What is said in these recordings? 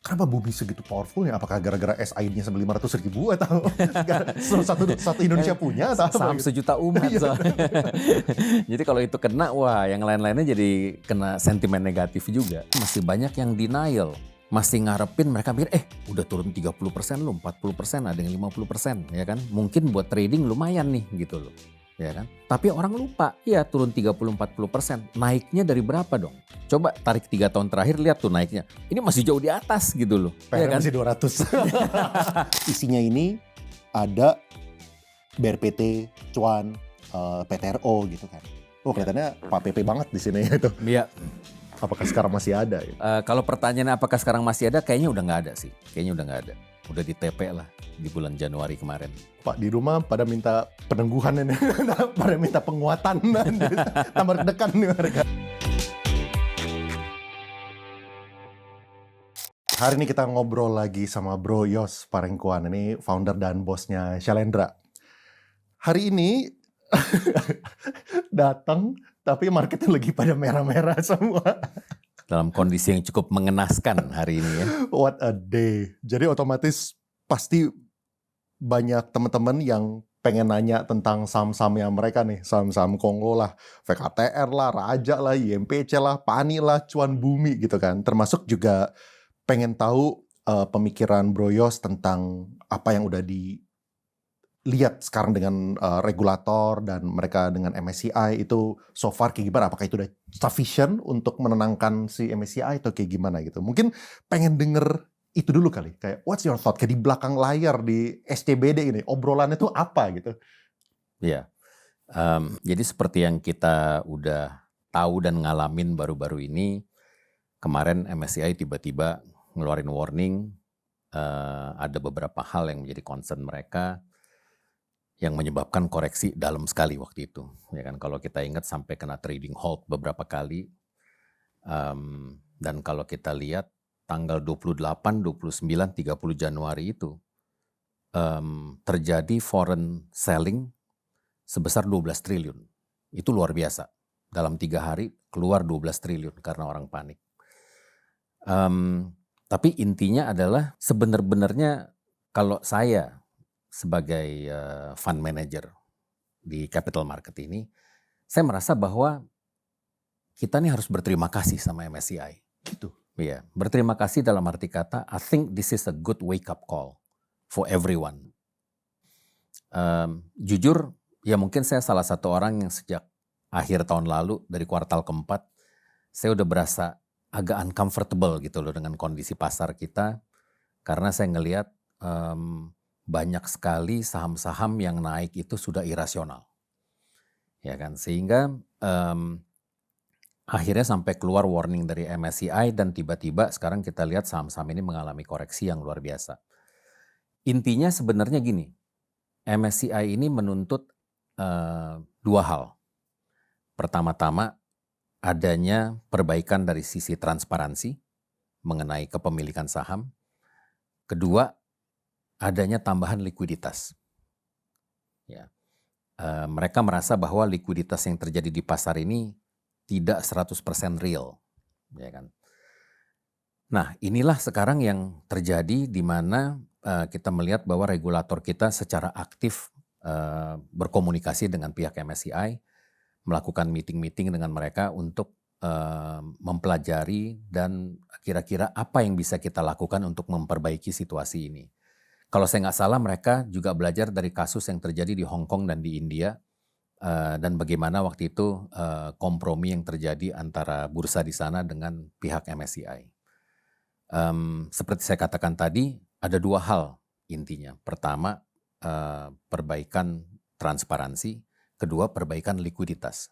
kenapa bumi segitu powerful ya? Apakah gara-gara SID-nya sampai 500.000 atau satu Indonesia punya atau apa Saham gitu? sejuta umat soalnya. Jadi kalau itu kena, wah yang lain-lainnya jadi kena sentimen negatif juga. Masih banyak yang denial. Masih ngarepin mereka mikir, udah turun 30% loh, 40%, ada yang 50%, ya kan. Mungkin buat trading lumayan nih gitu loh. Ya kan? Tapi orang lupa, ya turun 30-40%. Naiknya dari berapa dong? Coba tarik 3 tahun terakhir, lihat tuh naiknya. Ini masih jauh di atas gitu loh. PR Ya kan? masih 200. Isinya ini ada BRPT, Cuan, PTRO gitu kan. Oh kelihatannya Pak PP banget di sini itu. Iya. Apakah sekarang masih ada? Ya? Kalau pertanyaannya apakah sekarang masih ada, kayaknya udah nggak ada sih. Kayaknya udah nggak ada. Udah di TP lah di bulan Januari kemarin. Pak di rumah pada minta penangguhan ini, pada minta penguatan, tambah dekat nih mereka. Hari ini kita ngobrol lagi sama Bro Yos Parengkuan, ini founder dan bosnya Shalendra. Hari ini datang, tapi marketnya lagi pada merah-merah semua. Dalam kondisi yang cukup mengenaskan hari ini ya. What a day. Jadi otomatis pasti banyak teman-teman yang pengen nanya tentang saham-sahamnya mereka nih. Saham-saham Kongo lah, VKTR lah, Raja lah, IMPC lah, Pani lah, Cuan Bumi gitu kan. Termasuk juga pengen tahu pemikiran Bro Yos tentang apa yang udah dilihat sekarang dengan regulator dan mereka dengan MSCI itu so far kayak gimana? Apakah itu udah sufficient untuk menenangkan si MSCI atau kayak gimana gitu? Mungkin pengen denger itu dulu kali, kayak what's your thought, kayak di belakang layar di SCBD ini, obrolannya tuh apa gitu? Iya, jadi seperti yang kita udah tahu dan ngalamin baru-baru ini, kemarin MSCI tiba-tiba ngeluarin warning, ada beberapa hal yang menjadi concern mereka, yang menyebabkan koreksi dalam sekali waktu itu. Ya kan, kalau kita ingat sampai kena trading halt beberapa kali, dan kalau kita lihat, tanggal 28, 29, 30 Januari itu terjadi foreign selling sebesar 12 triliun. Itu luar biasa. Dalam 3 hari keluar 12 triliun karena orang panik. Tapi intinya adalah sebenarnya kalau saya sebagai fund manager di capital market ini, saya merasa bahwa kita nih harus berterima kasih sama MSCI. Gitu. Iya, berterima kasih dalam arti kata, I think this is a good wake up call for everyone. Jujur, ya mungkin saya salah satu orang yang sejak akhir tahun lalu, dari kuartal keempat, saya udah berasa agak uncomfortable gitu loh dengan kondisi pasar kita, karena saya ngelihat banyak sekali saham-saham yang naik itu sudah irasional. Ya kan, sehingga akhirnya sampai keluar warning dari MSCI dan tiba-tiba sekarang kita lihat saham-saham ini mengalami koreksi yang luar biasa. Intinya sebenarnya gini, MSCI ini menuntut 2 hal. Pertama-tama adanya perbaikan dari sisi transparansi mengenai kepemilikan saham. Kedua, adanya tambahan likuiditas. Ya. Mereka merasa bahwa likuiditas yang terjadi di pasar ini tidak 100% real, ya kan. Nah, inilah sekarang yang terjadi di mana kita melihat bahwa regulator kita secara aktif berkomunikasi dengan pihak MSCI, melakukan meeting-meeting dengan mereka untuk mempelajari dan kira-kira apa yang bisa kita lakukan untuk memperbaiki situasi ini. Kalau saya nggak salah, mereka juga belajar dari kasus yang terjadi di Hong Kong dan di India, dan bagaimana waktu itu kompromi yang terjadi antara bursa di sana dengan pihak MSCI. Seperti saya katakan tadi, ada 2 hal intinya. Pertama, perbaikan transparansi. Kedua, perbaikan likuiditas.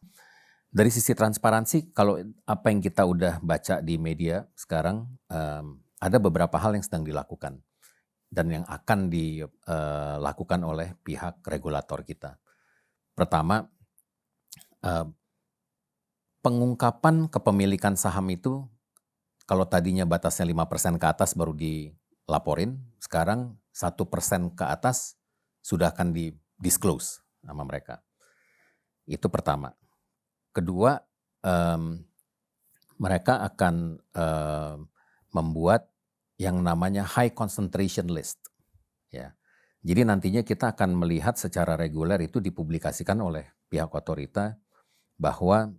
Dari sisi transparansi, kalau apa yang kita udah baca di media sekarang, ada beberapa hal yang sedang dilakukan dan yang akan dilakukan oleh pihak regulator kita. Pertama, pengungkapan kepemilikan saham itu, kalau tadinya batasnya 5% ke atas baru dilaporin, sekarang 1% ke atas sudah akan di-disclose sama mereka. Itu pertama. Kedua, mereka akan membuat yang namanya high concentration list. Ya. Jadi nantinya kita akan melihat secara reguler itu dipublikasikan oleh pihak otorita bahwa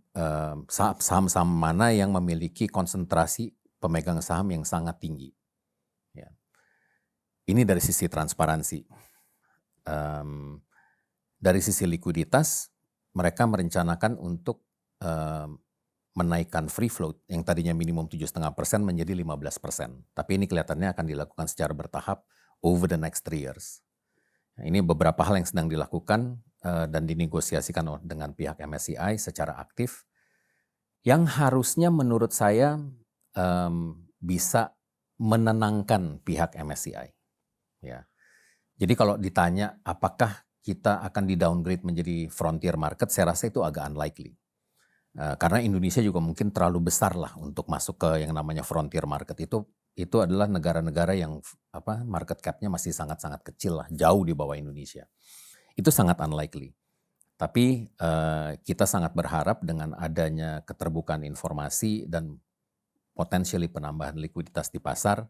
saham-saham mana yang memiliki konsentrasi pemegang saham yang sangat tinggi. Ya. Ini dari sisi transparansi. Dari sisi likuiditas, mereka merencanakan untuk menaikkan free float yang tadinya minimum 7,5% menjadi 15%. Tapi ini kelihatannya akan dilakukan secara bertahap over the next 3 years. Nah, ini beberapa hal yang sedang dilakukan dan dinegosiasikan dengan pihak MSCI secara aktif, yang harusnya menurut saya bisa menenangkan pihak MSCI. Ya. Jadi kalau ditanya apakah kita akan di-downgrade menjadi frontier market, saya rasa itu agak unlikely. Karena Indonesia juga mungkin terlalu besar lah untuk masuk ke yang namanya frontier market. Itu adalah negara-negara yang market cap-nya masih sangat-sangat kecil lah, jauh di bawah Indonesia. Itu sangat unlikely. Tapi kita sangat berharap dengan adanya keterbukaan informasi dan potentially penambahan likuiditas di pasar,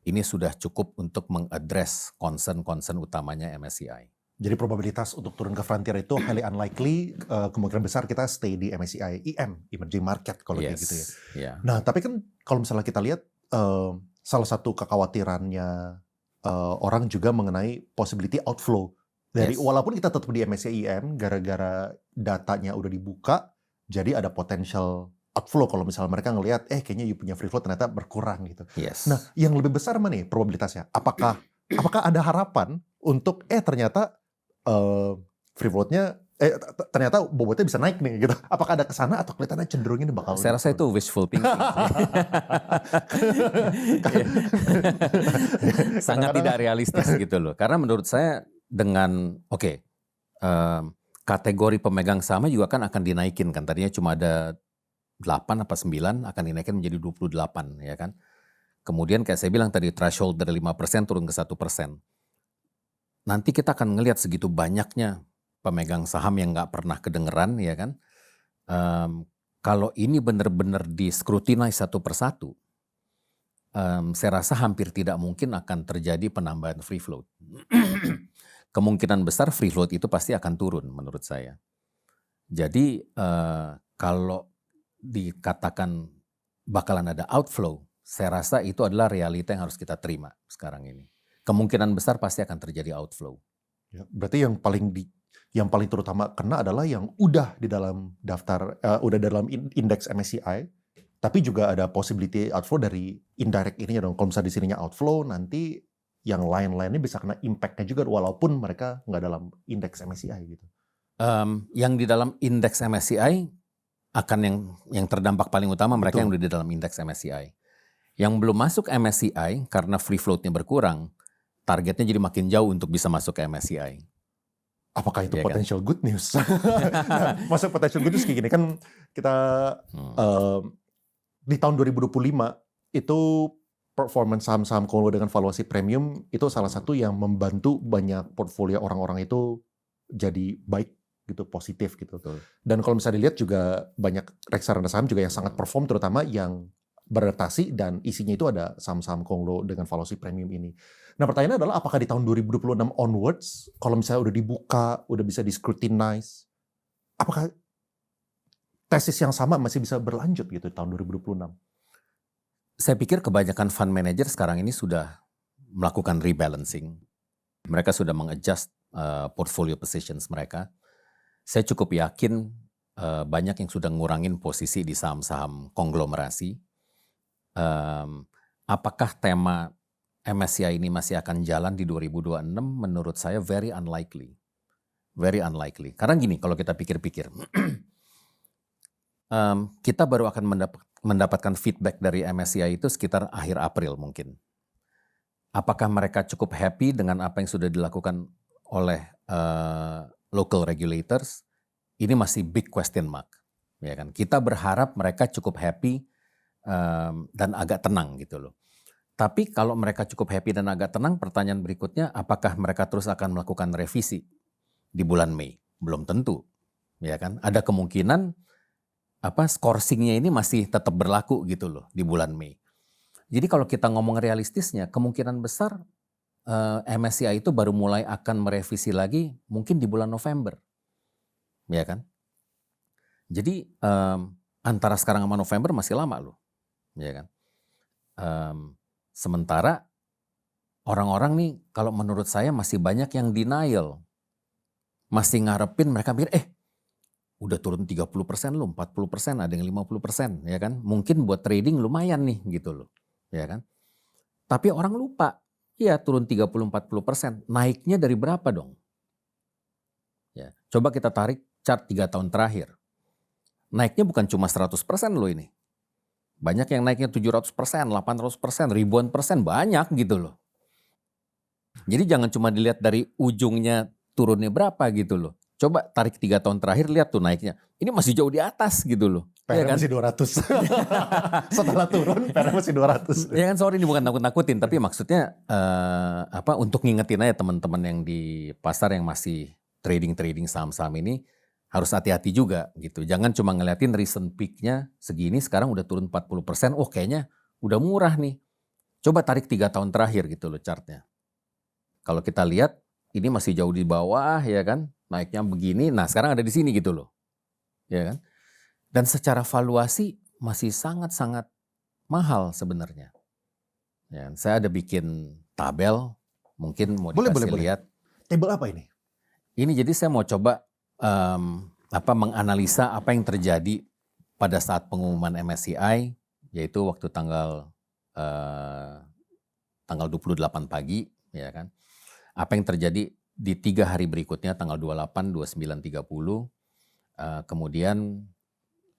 ini sudah cukup untuk mengadres concern-concern utamanya MSCI. Jadi probabilitas untuk turun ke frontier itu highly unlikely, kemungkinan besar kita stay di MSCI EM, emerging market kalau kayak gitu ya. Yeah. Nah, tapi kan kalau misalnya kita lihat salah satu kekhawatirannya orang juga mengenai possibility outflow dari walaupun kita tetap di MSCI EM gara-gara datanya udah dibuka, jadi ada potential outflow kalau misalnya mereka ngelihat kayaknya you punya free float ternyata berkurang gitu. Nah, yang lebih besar mana nih probabilitasnya? Apakah ada harapan untuk ternyata free float-nya ternyata bobotnya bisa naik nih gitu. Apakah ada kesana atau kelihatannya cenderung ini bakal? Saya rasa itu wishful thinking. Sangat tidak realistis gitu loh. Karena menurut saya dengan kategori pemegang saham juga kan akan dinaikin kan. Tadinya cuma ada 8 apa 9 akan dinaikin menjadi 28 ya kan. Kemudian kayak saya bilang tadi threshold dari 5% turun ke 1%. Nanti kita akan ngelihat segitu banyaknya pemegang saham yang nggak pernah kedengeran ya kan. Kalau ini benar-benar di-scrutinize satu persatu, saya rasa hampir tidak mungkin akan terjadi penambahan free float. Kemungkinan besar free float itu pasti akan turun menurut saya. Jadi kalau dikatakan bakalan ada outflow, saya rasa itu adalah realita yang harus kita terima sekarang ini. Kemungkinan besar pasti akan terjadi outflow. Ya, berarti yang paling terutama kena adalah yang udah di dalam daftar, udah dalam indeks MSCI, tapi juga ada possibility outflow dari indirect ini dong. Kalau misalnya di sininya outflow, nanti yang lain-lainnya bisa kena impact-nya juga walaupun mereka nggak dalam indeks MSCI gitu. Yang di dalam indeks MSCI akan yang terdampak paling utama mereka yang udah di dalam indeks MSCI. Yang belum masuk MSCI karena free float-nya berkurang, targetnya jadi makin jauh untuk bisa masuk ke MSCI. Apakah itu potential good news? Nah, masuk potential good news kayak gini kan kita di tahun 2025 itu performance saham-saham Konglo dengan valuasi premium itu salah satu yang membantu banyak portfolio orang-orang itu jadi baik gitu, positif gitu. Dan kalau misalnya dilihat juga banyak reksadana saham juga yang sangat perform, terutama yang beradaptasi dan isinya itu ada saham-saham Konglo dengan valuasi premium ini. Nah, pertanyaannya adalah apakah di tahun 2026 onwards, kalau misalnya udah dibuka, udah bisa di-scrutinize, apakah tesis yang sama masih bisa berlanjut gitu di tahun 2026? Saya pikir kebanyakan fund manager sekarang ini sudah melakukan rebalancing. Mereka sudah mengadjust portfolio positions mereka. Saya cukup yakin banyak yang sudah ngurangin posisi di saham-saham konglomerasi. Apakah tema MSCI ini masih akan jalan di 2026? Menurut saya very unlikely. Very unlikely. Karena gini, kalau kita pikir-pikir, kita baru akan mendapatkan feedback dari MSCI itu sekitar akhir April mungkin. Apakah mereka cukup happy dengan apa yang sudah dilakukan oleh local regulators? Ini masih big question mark. Ya kan? Kita berharap mereka cukup happy dan agak tenang gitu loh. Tapi kalau mereka cukup happy dan agak tenang, pertanyaan berikutnya, apakah mereka terus akan melakukan revisi di bulan Mei? Belum tentu, ya kan? Ada kemungkinan scourcing-nya ini masih tetap berlaku gitu loh di bulan Mei. Jadi kalau kita ngomong realistisnya, kemungkinan besar MSCI itu baru mulai akan merevisi lagi mungkin di bulan November, ya kan? Jadi antara sekarang sama November masih lama loh, ya kan? Sementara orang-orang nih kalau menurut saya masih banyak yang denial, masih ngarepin mereka mikir, udah turun 30% loh, 40%, ada yang 50%, ya kan? Mungkin buat trading lumayan nih gitu loh, ya kan? Tapi orang lupa, ya turun 30-40%, naiknya dari berapa dong? Ya, coba kita tarik chart 3 tahun terakhir. Naiknya bukan cuma 100% loh ini. Banyak yang naiknya 700%, 800%, ribuan persen, banyak gitu loh. Jadi jangan cuma dilihat dari ujungnya turunnya berapa gitu loh. Coba tarik 3 tahun terakhir, lihat tuh naiknya. Ini masih jauh di atas gitu loh. PR Ya kan? masih 200. Setelah turun, PR masih 200. Ya kan, sorry ini bukan nakut-nakutin, tapi maksudnya untuk ngingetin aja teman-teman yang di pasar yang masih trading saham-saham ini harus hati-hati juga gitu. Jangan cuma ngeliatin recent peak-nya segini, sekarang udah turun 40%, kayaknya udah murah nih. Coba tarik 3 tahun terakhir gitu loh chartnya. Kalau kita lihat ini masih jauh di bawah ya kan, naiknya begini, nah sekarang ada di sini gitu loh. Ya kan? Dan secara valuasi masih sangat-sangat mahal sebenarnya. Ya, saya ada bikin tabel, mungkin mau dikasih lihat. Tabel apa ini? Ini jadi saya mau coba menganalisa apa yang terjadi pada saat pengumuman MSCI, yaitu waktu tanggal 28 pagi, ya kan. Apa yang terjadi di 3 hari berikutnya, tanggal 28, 29, 30, kemudian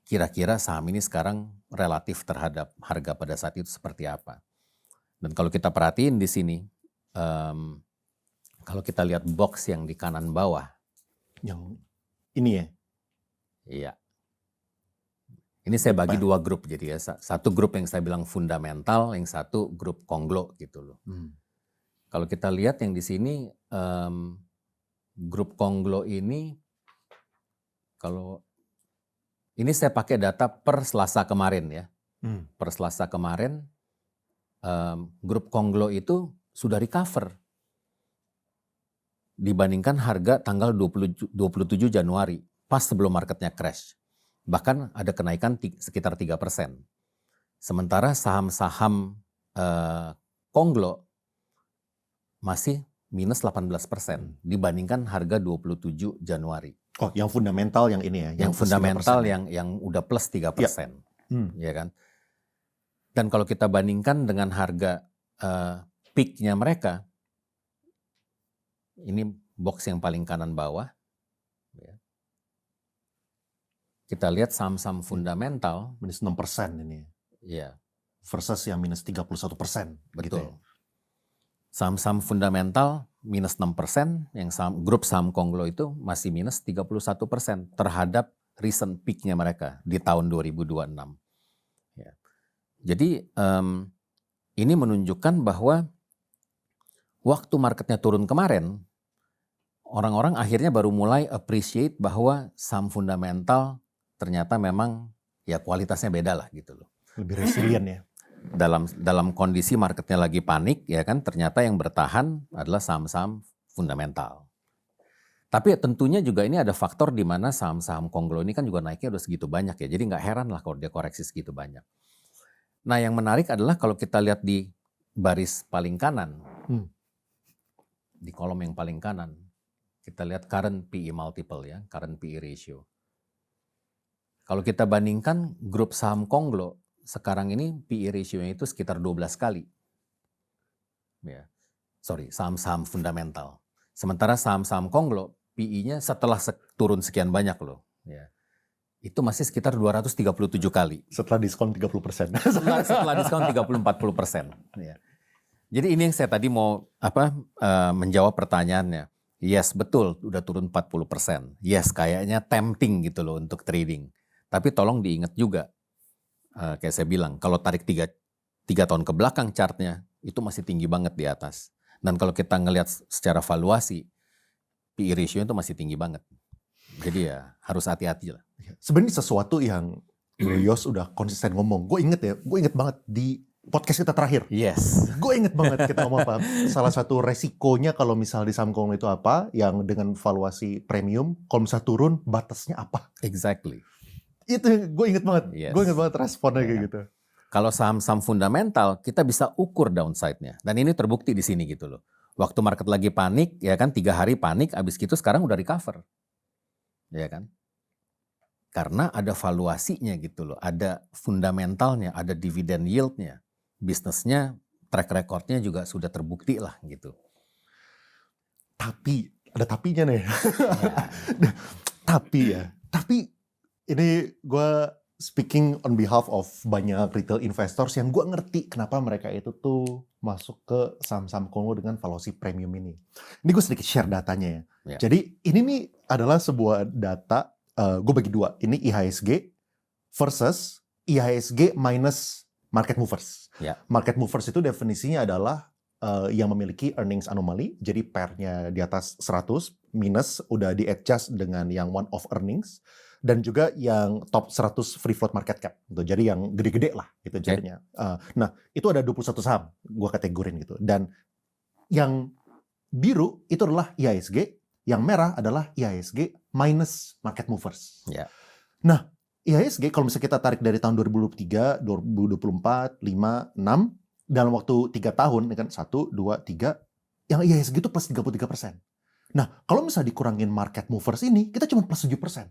kira-kira saham ini sekarang relatif terhadap harga pada saat itu seperti apa. Dan kalau kita perhatiin di sini, kalau kita lihat box yang di kanan bawah. Yang ini ya? Iya. Ini saya bagi 2 grup jadi ya. Satu grup yang saya bilang fundamental, yang satu grup konglo gitu loh. Kalau kita lihat yang di sini, grup konglo ini, kalau ini saya pakai data per Selasa kemarin ya. Per Selasa kemarin, grup konglo itu sudah recover dibandingkan harga tanggal 27 Januari, pas sebelum marketnya crash. Bahkan ada kenaikan sekitar 3%. Sementara saham-saham konglo masih minus 18% dibandingkan harga 27 Januari. Oh, yang fundamental yang ini ya? Yang fundamental yang udah plus 3%. Ya kan? Dan kalau kita bandingkan dengan harga peak-nya mereka, ini box yang paling kanan bawah. Ya. Kita lihat saham-saham fundamental. Minus 6% ini. Ya. Versus yang minus 31%. Betul. Gitu ya. Saham-saham fundamental minus 6%, yang grup saham konglo itu masih minus 31% terhadap recent peak-nya mereka di tahun 2026. Ya. Jadi ini menunjukkan bahwa waktu marketnya turun kemarin, orang-orang akhirnya baru mulai appreciate bahwa saham fundamental ternyata memang ya kualitasnya beda lah gitu loh. Lebih resilient ya. Dalam kondisi marketnya lagi panik ya kan, ternyata yang bertahan adalah saham-saham fundamental. Tapi tentunya juga ini ada faktor di mana saham-saham konglo ini kan juga naiknya udah segitu banyak ya. Jadi nggak heran lah kalau dia koreksi segitu banyak. Nah yang menarik adalah kalau kita lihat di baris paling kanan, di kolom yang paling kanan, kita lihat current PE multiple ya, current PE ratio. Kalau kita bandingkan grup saham konglo, sekarang ini PE ratio-nya itu sekitar 12 kali. Ya. Sorry, saham-saham fundamental. Sementara saham-saham konglo, PE-nya setelah turun sekian banyak loh. Ya. Itu masih sekitar 237 kali. Setelah diskon 30%. Setelah diskon 30-40%. Ya. Jadi ini yang saya tadi mau menjawab pertanyaannya. Yes, betul, udah turun 40%. Yes, kayaknya tempting gitu loh untuk trading. Tapi tolong diingat juga, kayak saya bilang, kalau tarik 3 tahun ke belakang chartnya, itu masih tinggi banget di atas. Dan kalau kita ngelihat secara valuasi, PE ratio itu masih tinggi banget. Jadi ya harus hati-hati lah. Sebenarnya sesuatu yang Bro Yos udah konsisten ngomong. Gue inget banget di podcast kita terakhir. Yes. Gue inget banget kita ngomong apa. Salah satu resikonya kalau misal di saham Konglo itu apa, yang dengan valuasi premium, kalau misal turun batasnya apa? Exactly. Itu gue inget banget. Yes. Gue inget banget responnya kayak gitu. Kalau saham-saham fundamental, kita bisa ukur downside-nya. Dan ini terbukti di sini gitu loh. Waktu market lagi panik, ya kan 3 hari panik, abis gitu sekarang udah recover. Ya kan? Karena ada valuasinya gitu loh. Ada fundamentalnya, ada dividend yield-nya. Bisnisnya, track record-nya juga sudah terbukti lah gitu. Tapi, ada tapinya nih. Ya. Tapi ini gue speaking on behalf of banyak retail investors yang gue ngerti kenapa mereka itu tuh masuk ke saham-saham Konglo dengan valuasi premium ini. Ini gue sedikit share datanya ya. Ya. Jadi ini nih adalah sebuah data, gue bagi dua. Ini IHSG versus IHSG minus market movers. Ya. Market movers itu definisinya adalah yang memiliki earnings anomaly, jadi PER-nya di atas 100, minus udah di-adjust dengan yang one off earnings, dan juga yang top 100 free float market cap, gitu. Jadi yang gede-gede lah gitu jadinya. Nah, itu ada 21 saham, gue kategorin gitu. Dan yang biru itu adalah IHSG, yang merah adalah IHSG minus market movers. Ya. Nah, IHSG kalau misalnya kita tarik dari tahun 2023, 2024, 5, 6, dalam waktu 3 tahun, kan 1, 2, 3, yang IHSG itu plus 33%. Nah, kalau misalnya dikurangin market movers ini, kita cuma plus 7%.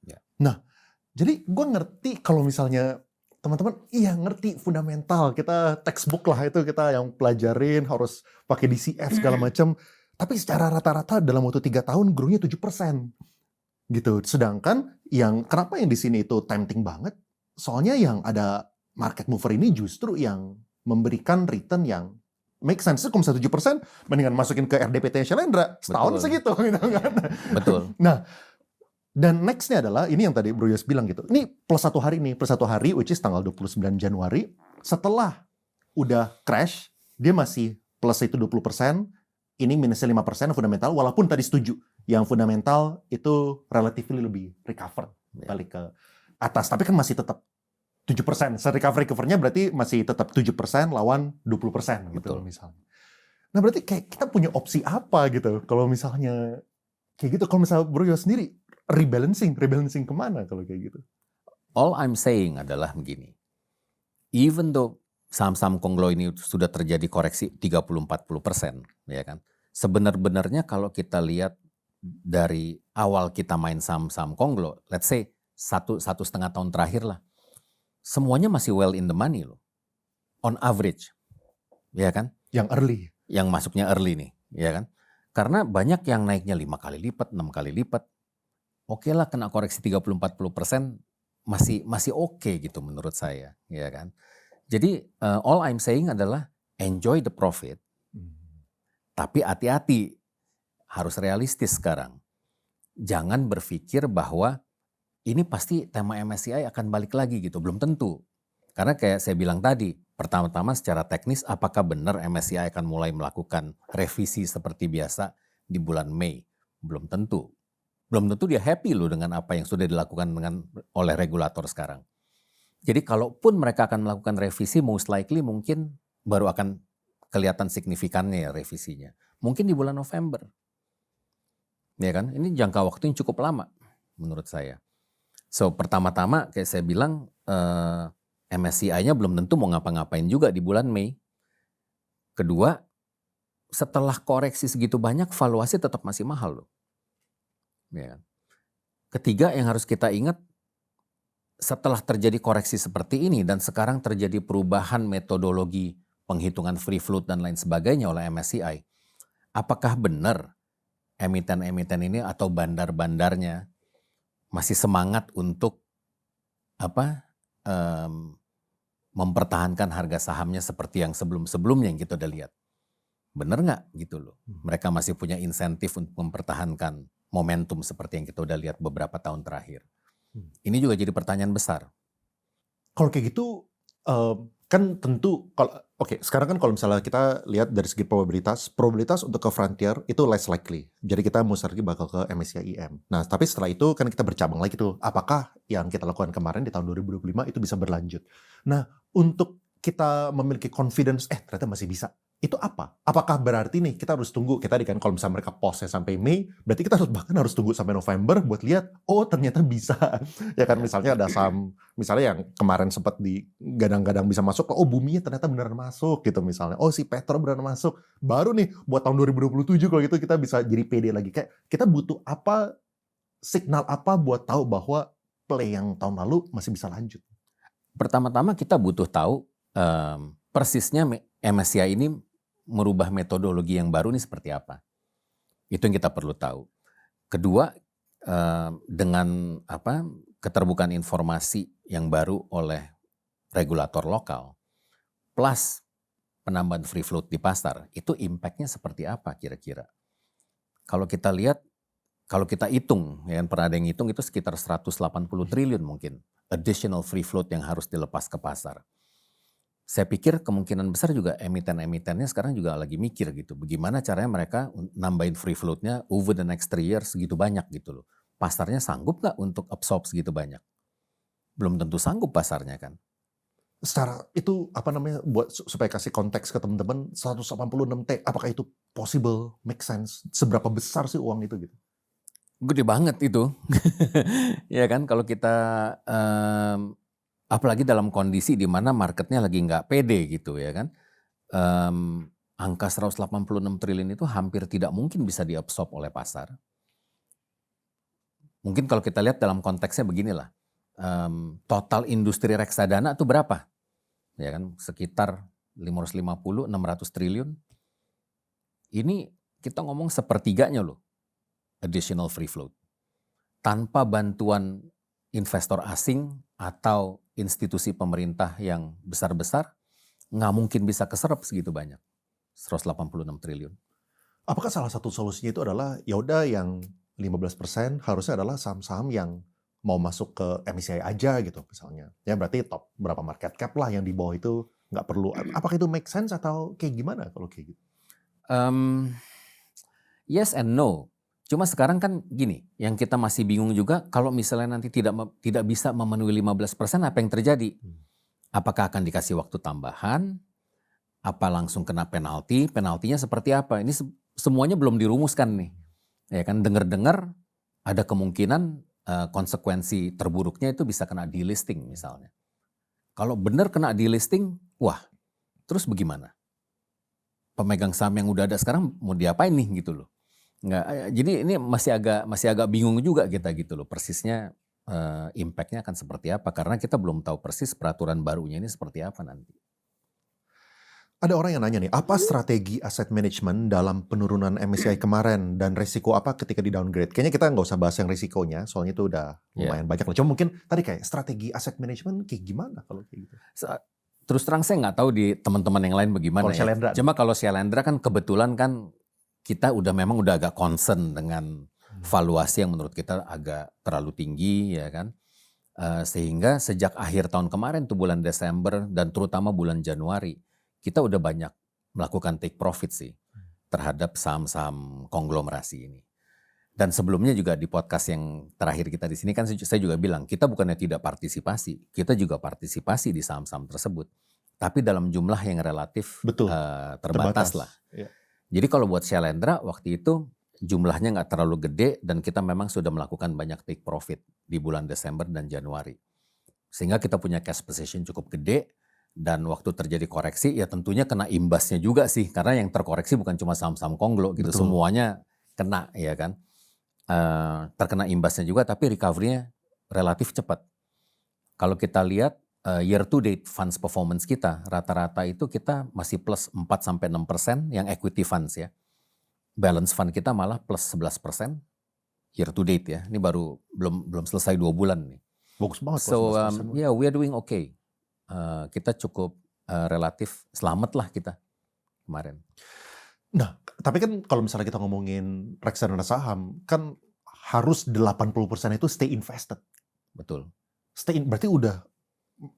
Ya. Nah, jadi gue ngerti kalau misalnya teman-teman, iya ngerti fundamental, kita textbook lah itu kita yang pelajarin, harus pakai DCF segala macam. Tapi secara rata-rata dalam waktu 3 tahun growth-nya 7%. Gitu. Sedangkan kenapa yang di sini itu tempting banget? Soalnya yang ada market mover ini justru yang memberikan return yang make sense. Kalau misalnya 7%, mendingan masukin ke RDPT Shalendra, setahun Betul. segitu. Gitu kan. Betul. Nah, dan next-nya adalah, ini yang tadi Bro Yos bilang gitu, ini plus 1 hari nih, plus 1 hari, which is tanggal 29 Januari, setelah udah crash, dia masih plus itu 20%, ini minusnya 5% fundamental, walaupun tadi setuju, yang fundamental itu relatively lebih recover, balik ke atas, tapi kan masih tetap 7%, recover-nya berarti masih tetap 7% lawan 20% gitu. Betul. Misalnya. Nah berarti kayak kita punya opsi apa gitu, kalau misalnya kayak gitu, kalau misalnya Bro Yos sendiri, rebalancing kemana kalau kayak gitu? All I'm saying adalah begini. Even though saham-saham Konglo ini sudah terjadi koreksi 30-40%, ya kan? Sebenarnya kalau kita lihat dari awal kita main saham-saham Konglo, let's say 1,5 tahun terakhir lah, semuanya masih well in the money loh. On average, ya kan? Yang early. Yang masuknya early nih, ya kan? Karena banyak yang naiknya 5 kali lipat, 6 kali lipat. Oke lah kena koreksi 30-40% masih oke gitu menurut saya, ya kan. Jadi all I'm saying adalah enjoy the profit, tapi hati-hati, harus realistis sekarang. Jangan berpikir bahwa ini pasti tema MSCI akan balik lagi gitu, belum tentu. Karena kayak saya bilang tadi, pertama-tama secara teknis apakah benar MSCI akan mulai melakukan revisi seperti biasa di bulan Mei? Belum tentu. Belum tentu dia happy loh dengan apa yang sudah dilakukan oleh regulator sekarang. Jadi kalaupun mereka akan melakukan revisi, most likely mungkin baru akan kelihatan signifikannya ya revisinya. Mungkin di bulan November. Ya kan? Ini jangka waktu yang cukup lama menurut saya. So pertama-tama kayak saya bilang MSCI-nya belum tentu mau ngapa-ngapain juga di bulan Mei. Kedua, setelah koreksi segitu banyak valuasi tetap masih mahal loh. Ya. Ketiga yang harus kita ingat, setelah terjadi koreksi seperti ini dan sekarang terjadi perubahan metodologi penghitungan free float dan lain sebagainya oleh MSCI, apakah benar emiten-emiten ini atau bandar-bandarnya masih semangat untuk mempertahankan harga sahamnya seperti yang sebelum-sebelumnya yang kita udah lihat? Benar nggak gitu loh? Mereka masih punya insentif untuk mempertahankan momentum seperti yang kita udah lihat beberapa tahun terakhir. Ini juga jadi pertanyaan besar. Kalau kayak gitu, kan tentu, sekarang kan kalau misalnya kita lihat dari segi probabilitas untuk ke Frontier itu less likely. Jadi kita most likely bakal ke MSCI IM. Nah, tapi setelah itu kan kita bercabang lagi tuh, apakah yang kita lakukan kemarin di tahun 2025 itu bisa berlanjut. Nah, untuk kita memiliki confidence, ternyata masih bisa. Itu apa? Apakah berarti nih kita harus tunggu, kita tadi kan kalau misalnya mereka pause sampai Mei, berarti kita bahkan harus tunggu sampai November buat lihat, oh ternyata bisa. Ya kan, Ya. misalnya ada saham, misalnya yang kemarin sempat digadang-gadang bisa masuk, oh Bumi ternyata beneran masuk gitu misalnya. Oh si Petro beneran masuk. Baru nih buat tahun 2027 kalau gitu kita bisa jadi pede lagi. Kayak kita butuh apa, signal apa buat tahu bahwa play yang tahun lalu masih bisa lanjut. Pertama-tama kita butuh tahu persisnya MSCI ini merubah metodologi yang baru ini seperti apa. Itu yang kita perlu tahu. Kedua, dengan keterbukaan informasi yang baru oleh regulator lokal, plus penambahan free float di pasar, itu impact-nya seperti apa kira-kira? Kalau kita lihat, kalau kita hitung, ya kan, pernah ada yang hitung itu sekitar 180 triliun mungkin additional free float yang harus dilepas ke pasar. Saya pikir kemungkinan besar juga emiten-emitennya sekarang juga lagi mikir gitu, bagaimana caranya mereka nambahin free float-nya over the next 3 years segitu banyak gitu loh. Pasarnya sanggup nggak untuk absorb segitu banyak? Belum tentu sanggup pasarnya kan. Secara itu buat supaya kasih konteks ke teman-teman, 186T, apakah itu possible, make sense? Seberapa besar sih uang itu gitu? Gede banget itu. Ya kan, kalau kita apalagi dalam kondisi di mana marketnya lagi nggak pede gitu ya kan. Angka 186 triliun itu hampir tidak mungkin bisa diabsorb oleh pasar. Mungkin kalau kita lihat dalam konteksnya beginilah, total industri reksadana itu berapa? Ya kan, sekitar 550-600 triliun. Ini kita ngomong sepertiganya loh, additional free float. Tanpa bantuan investor asing atau institusi pemerintah yang besar-besar, nggak mungkin bisa keserap segitu banyak, 186 triliun. Apakah salah satu solusinya itu adalah, ya udah yang 15% harusnya adalah saham-saham yang mau masuk ke MSCI aja gitu misalnya. Ya berarti top berapa market cap lah yang di bawah itu nggak perlu. Apakah itu make sense atau kayak gimana kalau kayak gitu? Yes and no. Cuma sekarang kan gini, yang kita masih bingung juga kalau misalnya nanti tidak bisa memenuhi 15% apa yang terjadi? Apakah akan dikasih waktu tambahan? Apa langsung kena penalti? Penaltinya seperti apa? Ini semuanya belum dirumuskan nih. Ya kan, dengar-dengar ada kemungkinan konsekuensi terburuknya itu bisa kena delisting misalnya. Kalau benar kena delisting, wah, terus bagaimana? Pemegang saham yang udah ada sekarang mau diapain nih gitu loh. Nggak, jadi ini masih agak bingung juga kita gitu loh, persisnya impact-nya akan seperti apa, karena kita belum tahu persis peraturan barunya ini seperti apa nanti. Ada orang yang nanya nih, apa strategi asset management dalam penurunan MSCI kemarin dan resiko apa ketika di downgrade? Kayaknya kita nggak usah bahas yang risikonya, soalnya itu udah lumayan banyak. Cuma mungkin tadi kayak strategi asset management kayak gimana kalau kayak gitu? Terus terang saya nggak tahu di teman-teman yang lain bagaimana ya. Cuma kalau Shalendra kan kebetulan kan kita memang udah agak concern dengan valuasi yang menurut kita agak terlalu tinggi ya kan. Sehingga sejak akhir tahun kemarin tuh bulan Desember dan terutama bulan Januari, kita udah banyak melakukan take profit sih terhadap saham-saham konglomerasi ini. Dan sebelumnya juga di podcast yang terakhir kita di sini kan saya juga bilang, kita bukannya tidak partisipasi, kita juga partisipasi di saham-saham tersebut. Tapi dalam jumlah yang relatif terbatas lah. Ya. Jadi kalau buat Shalendra waktu itu jumlahnya nggak terlalu gede dan kita memang sudah melakukan banyak take profit di bulan Desember dan Januari. Sehingga kita punya cash position cukup gede. Dan waktu terjadi koreksi ya tentunya kena imbasnya juga sih. Karena yang terkoreksi bukan cuma saham-saham konglo gitu. Betul. Semuanya kena ya kan. Terkena imbasnya juga tapi recovery-nya relatif cepat. Kalau kita lihat year to date funds performance kita rata-rata itu kita masih plus 4-6% yang equity funds ya. Balance fund kita malah plus 11% year to date ya. Ini baru belum selesai 2 bulan nih. Bagus banget. So yeah, we are doing okay. Kita cukup relatif selamat lah kita kemarin. Nah, tapi kan kalau misalnya kita ngomongin reksadana saham, kan harus 80% itu stay invested. Betul. Berarti udah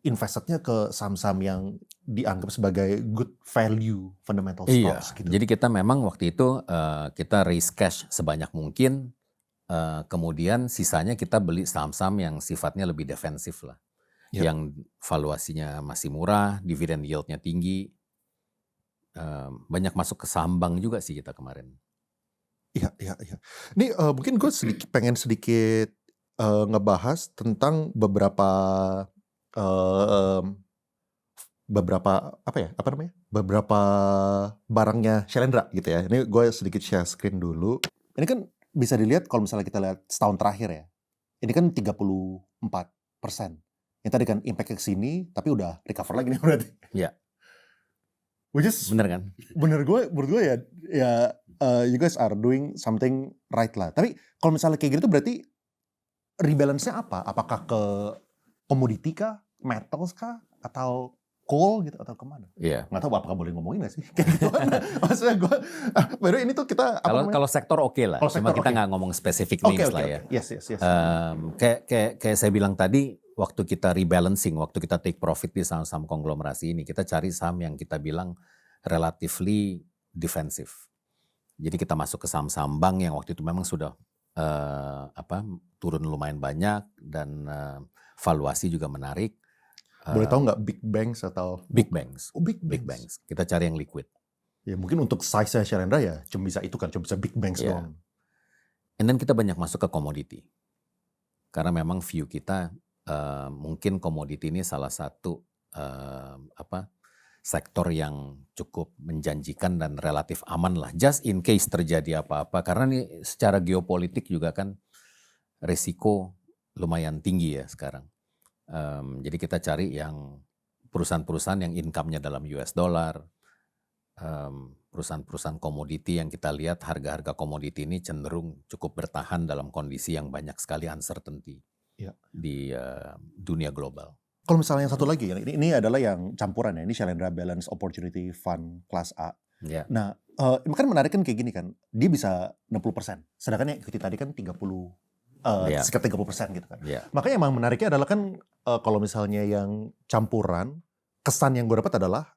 investednya ke saham-saham yang dianggap sebagai good value fundamental stocks. Iya, gitu. Jadi kita memang waktu itu kita raise cash sebanyak mungkin, kemudian sisanya kita beli saham-saham yang sifatnya lebih defensif lah. Ya. yang valuasinya masih murah, dividen yield-nya tinggi. Banyak masuk ke saham bank juga sih kita kemarin. Iya, iya, iya. Ini mungkin gue pengen sedikit ngebahas tentang beberapa beberapa barangnya Shalendra gitu ya. Ini gue sedikit share screen dulu. Ini kan bisa dilihat kalau misalnya kita lihat setahun terakhir ya. Ini kan 34%. Yang tadi kan impact ke sini, tapi udah recover lagi nih berarti. Iya. Which is Bener kan? menurut gue ya you guys are doing something right lah. Tapi kalau misalnya kayak gitu tuh berarti rebalance-nya apa? Apakah ke komoditi kah, metals kah, atau coal gitu, atau kemana? Iya. Nggak tahu apakah boleh ngomongin nggak sih? Kayak gitu. Maksudnya gue, baru ini tuh kita Kalau sektor oke lah, Kalau cuma sektor kita oke. nggak ngomong spesifik Oke, names oke, lah oke. ya. Yes. Kayak saya bilang tadi, waktu kita rebalancing, waktu kita take profit di saham-saham konglomerasi ini, kita cari saham yang kita bilang relatively defensif. Jadi kita masuk ke saham-saham bank yang waktu itu memang sudah turun lumayan banyak dan valuasi juga menarik. Boleh tahu nggak big banks atau Big banks. Oh, big Big banks. Kita cari yang liquid. Ya mungkin untuk size-nya Shalendra ya cuma bisa itu kan, cuma bisa big banks Iya. doang. And then kita banyak masuk ke komoditi. Karena memang view kita mungkin komoditi ini salah satu sektor yang cukup menjanjikan dan relatif aman lah. Just in case terjadi apa-apa. Karena ini secara geopolitik juga kan risiko lumayan tinggi ya sekarang. Jadi kita cari yang perusahaan-perusahaan yang income-nya dalam US dollar, perusahaan-perusahaan komoditi yang kita lihat harga-harga komoditi ini cenderung cukup bertahan dalam kondisi yang banyak sekali uncertainty di dunia global. Kalau misalnya yang satu lagi, ini adalah yang campuran ya, ini Shalendra Balanced Opportunity Fund kelas A. Yeah. Nah, kan menarik kan kayak gini kan, dia bisa 60%, sedangkan yang ikuti tadi kan 30%. Sekitar 30% gitu kan. Yeah. Makanya emang menariknya adalah kan kalau misalnya yang campuran, kesan yang gue dapat adalah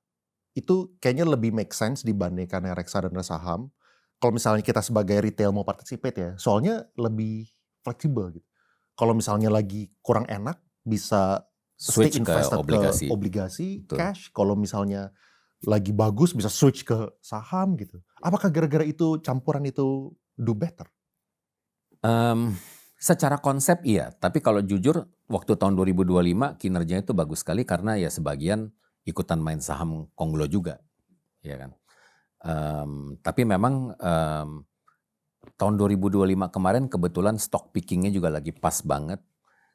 itu kayaknya lebih make sense dibandingkan yang reksadana saham. Kalau misalnya kita sebagai retail mau participate ya, soalnya lebih fleksibel gitu. Kalau misalnya lagi kurang enak, bisa switch ke obligasi cash. Kalau misalnya lagi bagus, bisa switch ke saham gitu. Apakah gara-gara itu campuran itu do better? Secara konsep iya, tapi kalau jujur waktu tahun 2025 kinerjanya itu bagus sekali karena ya sebagian ikutan main saham konglo juga, ya kan. Tapi memang tahun 2025 kemarin kebetulan stock pickingnya juga lagi pas banget,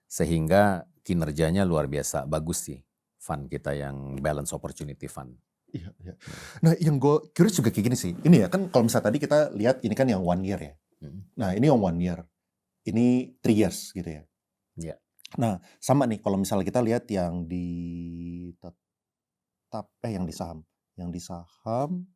sehingga kinerjanya luar biasa bagus sih fund kita yang Balance Opportunity Fund. Iya. Nah yang gue curious juga kayak gini sih, ini ya kan kalau misalnya tadi kita lihat ini kan yang 1 year ya. Nah ini yang 1 year. Ini 3 years gitu ya. Iya. Nah, sama nih kalau misalnya kita lihat yang di yang di saham.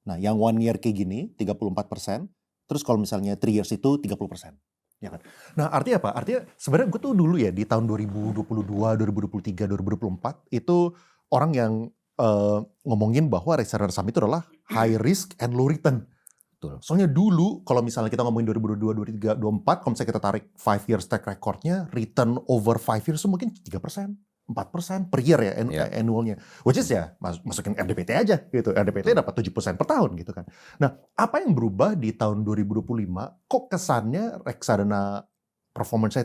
Nah, yang 1 year kayak gini 34%, terus kalau misalnya 3 years itu 30%. Ya kan? Nah, artinya apa? Artinya sebenarnya gue tuh dulu ya di tahun 2022, 2023, 2024 itu orang yang ngomongin bahwa reksadana saham itu adalah high risk and low return. Betul. Soalnya dulu kalau misalnya kita ngomongin 2022, 2023, 2024, kalau misalnya kita tarik 5 years track recordnya, return over 5 years itu mungkin 3%, 4% per year ya annualnya. Which is ya masukin RDPT aja gitu. RDPT dapat 7% per tahun gitu kan. Nah, apa yang berubah di tahun 2025 kok kesannya reksadana performance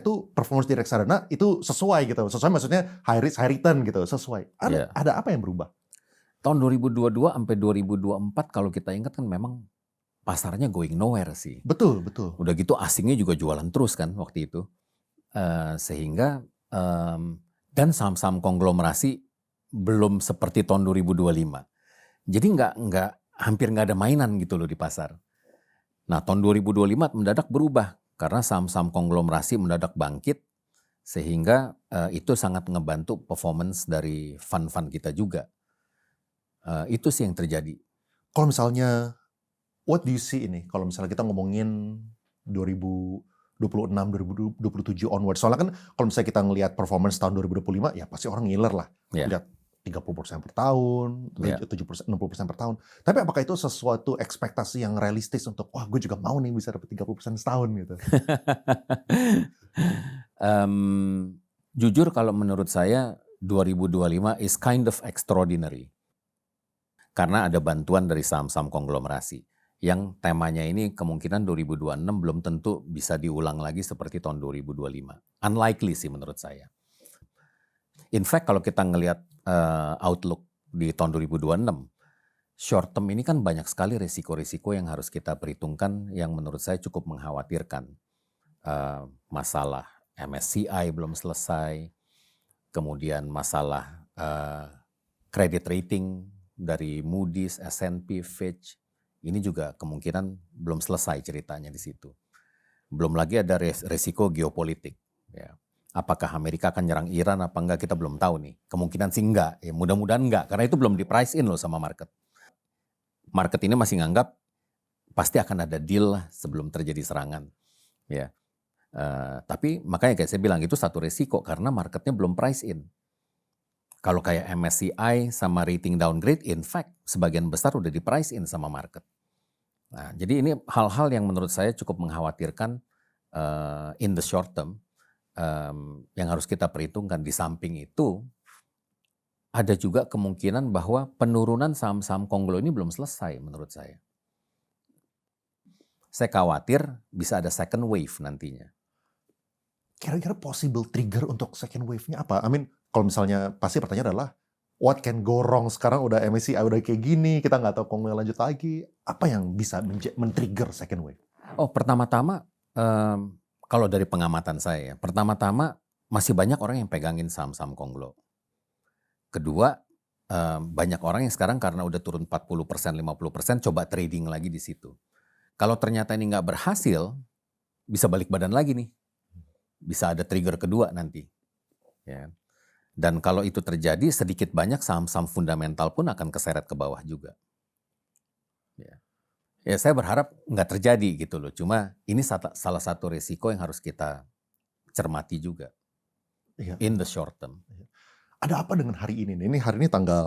di reksadana itu sesuai gitu. Sesuai maksudnya high risk, high return gitu, sesuai. Ada apa yang berubah? Tahun 2022 sampai 2024 kalau kita ingat kan memang pasarnya going nowhere sih. Betul. Udah gitu asingnya juga jualan terus kan waktu itu. Sehingga dan saham-saham konglomerasi belum seperti tahun 2025. Jadi hampir nggak ada mainan gitu loh di pasar. Nah tahun 2025 mendadak berubah karena saham-saham konglomerasi mendadak bangkit sehingga itu sangat ngebantu performance dari fund-fund kita juga. Itu sih yang terjadi. Kalau misalnya what do you see ini? Kalau misalnya kita ngomongin 2026, 2027 onward. Soalnya kan kalau misalnya kita ngelihat performance tahun 2025, ya pasti orang ngiler lah. Lihat 30% per tahun, 70%, 60% per tahun. Tapi apakah itu sesuatu ekspektasi yang realistis untuk, wah gue juga mau nih bisa dapat 30% setahun gitu? Jujur kalau menurut saya 2025 is kind of extraordinary. Karena ada bantuan dari saham-saham konglomerasi. Yang temanya ini kemungkinan 2026 belum tentu bisa diulang lagi seperti tahun 2025. Unlikely sih menurut saya. In fact kalau kita ngelihat outlook di tahun 2026, short term ini kan banyak sekali risiko-risiko yang harus kita perhitungkan yang menurut saya cukup mengkhawatirkan. Masalah MSCI belum selesai, kemudian masalah credit rating dari Moody's, S&P, Fitch, ini juga kemungkinan belum selesai ceritanya di situ. Belum lagi ada resiko geopolitik. Ya. Apakah Amerika akan nyerang Iran apa enggak kita belum tahu nih. Kemungkinan sih enggak, ya mudah-mudahan enggak, karena itu belum di price in loh sama market. Market ini masih nganggap pasti akan ada deal lah sebelum terjadi serangan. Ya. Tapi makanya kayak saya bilang itu satu resiko karena marketnya belum price in. Kalau kayak MSCI sama rating downgrade, in fact sebagian besar udah di price in sama market. Nah, jadi ini hal-hal yang menurut saya cukup mengkhawatirkan in the short term yang harus kita perhitungkan. Di samping itu ada juga kemungkinan bahwa penurunan saham-saham konglo ini belum selesai menurut saya. Saya khawatir bisa ada second wave nantinya. Kira-kira possible trigger untuk second wave-nya apa? I mean, kalau misalnya pasti pertanyaan adalah what can go wrong sekarang udah MSCI udah kayak gini, kita nggak tahu konglo lanjut lagi. Apa yang bisa men-trigger second wave? Oh, pertama-tama kalau dari pengamatan saya, pertama-tama masih banyak orang yang pegangin saham-saham konglo. Kedua, banyak orang yang sekarang karena udah turun 40%, 50% coba trading lagi di situ. Kalau ternyata ini nggak berhasil, bisa balik badan lagi nih. Bisa ada trigger kedua nanti. Ya. Dan kalau itu terjadi, sedikit banyak saham-saham fundamental pun akan keseret ke bawah juga. Ya saya berharap nggak terjadi gitu loh. Cuma ini salah satu risiko yang harus kita cermati juga. Iya. In the short term. Ada apa dengan hari ini? Ini hari ini tanggal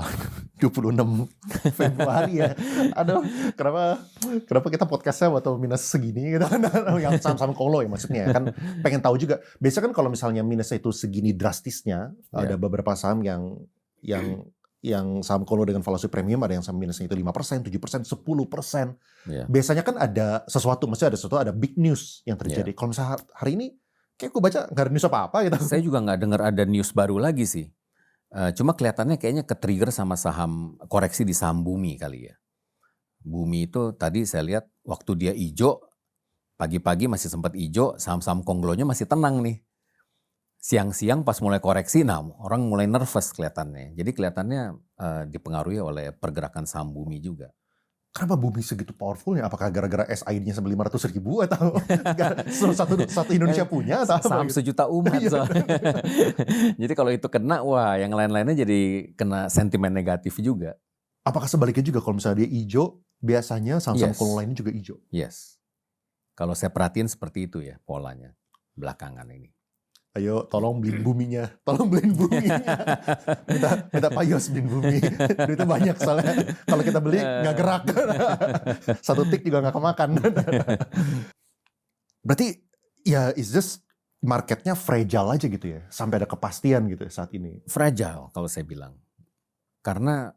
26 Februari ya. Aduh, kenapa kita podcastnya waktu minus segini gitu kan? Yang saham-saham konglo ya maksudnya. Kan pengen tahu juga. Biasanya kan kalau misalnya minusnya itu segini drastisnya, ada beberapa saham yang saham konglo dengan valuasi premium ada yang saham minusnya itu 5%, 7%, 10%. Biasanya kan ada sesuatu, ada big news yang terjadi. Kalau misalnya hari ini, kayak gue baca nggak ada news apa-apa gitu. Saya juga nggak dengar ada news baru lagi sih. Cuma kelihatannya kayaknya ke-trigger sama saham koreksi di saham Bumi kali ya. Bumi itu tadi saya lihat waktu dia hijau, pagi-pagi masih sempat hijau, saham-saham konglonya masih tenang nih. Siang-siang pas mulai koreksi, nah orang mulai nervous kelihatannya. Jadi kelihatannya dipengaruhi oleh pergerakan saham Bumi juga. Kenapa Bumi segitu powerfulnya? Apakah gara-gara SID-nya sampai 500.000 atau satu Indonesia punya? Atau saham sejuta umat. Jadi kalau itu kena, wah yang lain-lainnya jadi kena sentimen negatif juga. Apakah sebaliknya juga kalau misalnya dia hijau, biasanya saham-saham konglo lainnya juga hijau? Yes. Kalau saya perhatiin seperti itu ya polanya belakangan ini. Ayo tolong beliin buminya, minta Pak Yos beliin bumi, duitnya banyak soalnya kalau kita beli nggak gerak, satu tik juga nggak kemakan. Berarti ya is just marketnya fragile aja gitu ya, sampai ada kepastian gitu ya saat ini. Fragile kalau saya bilang, karena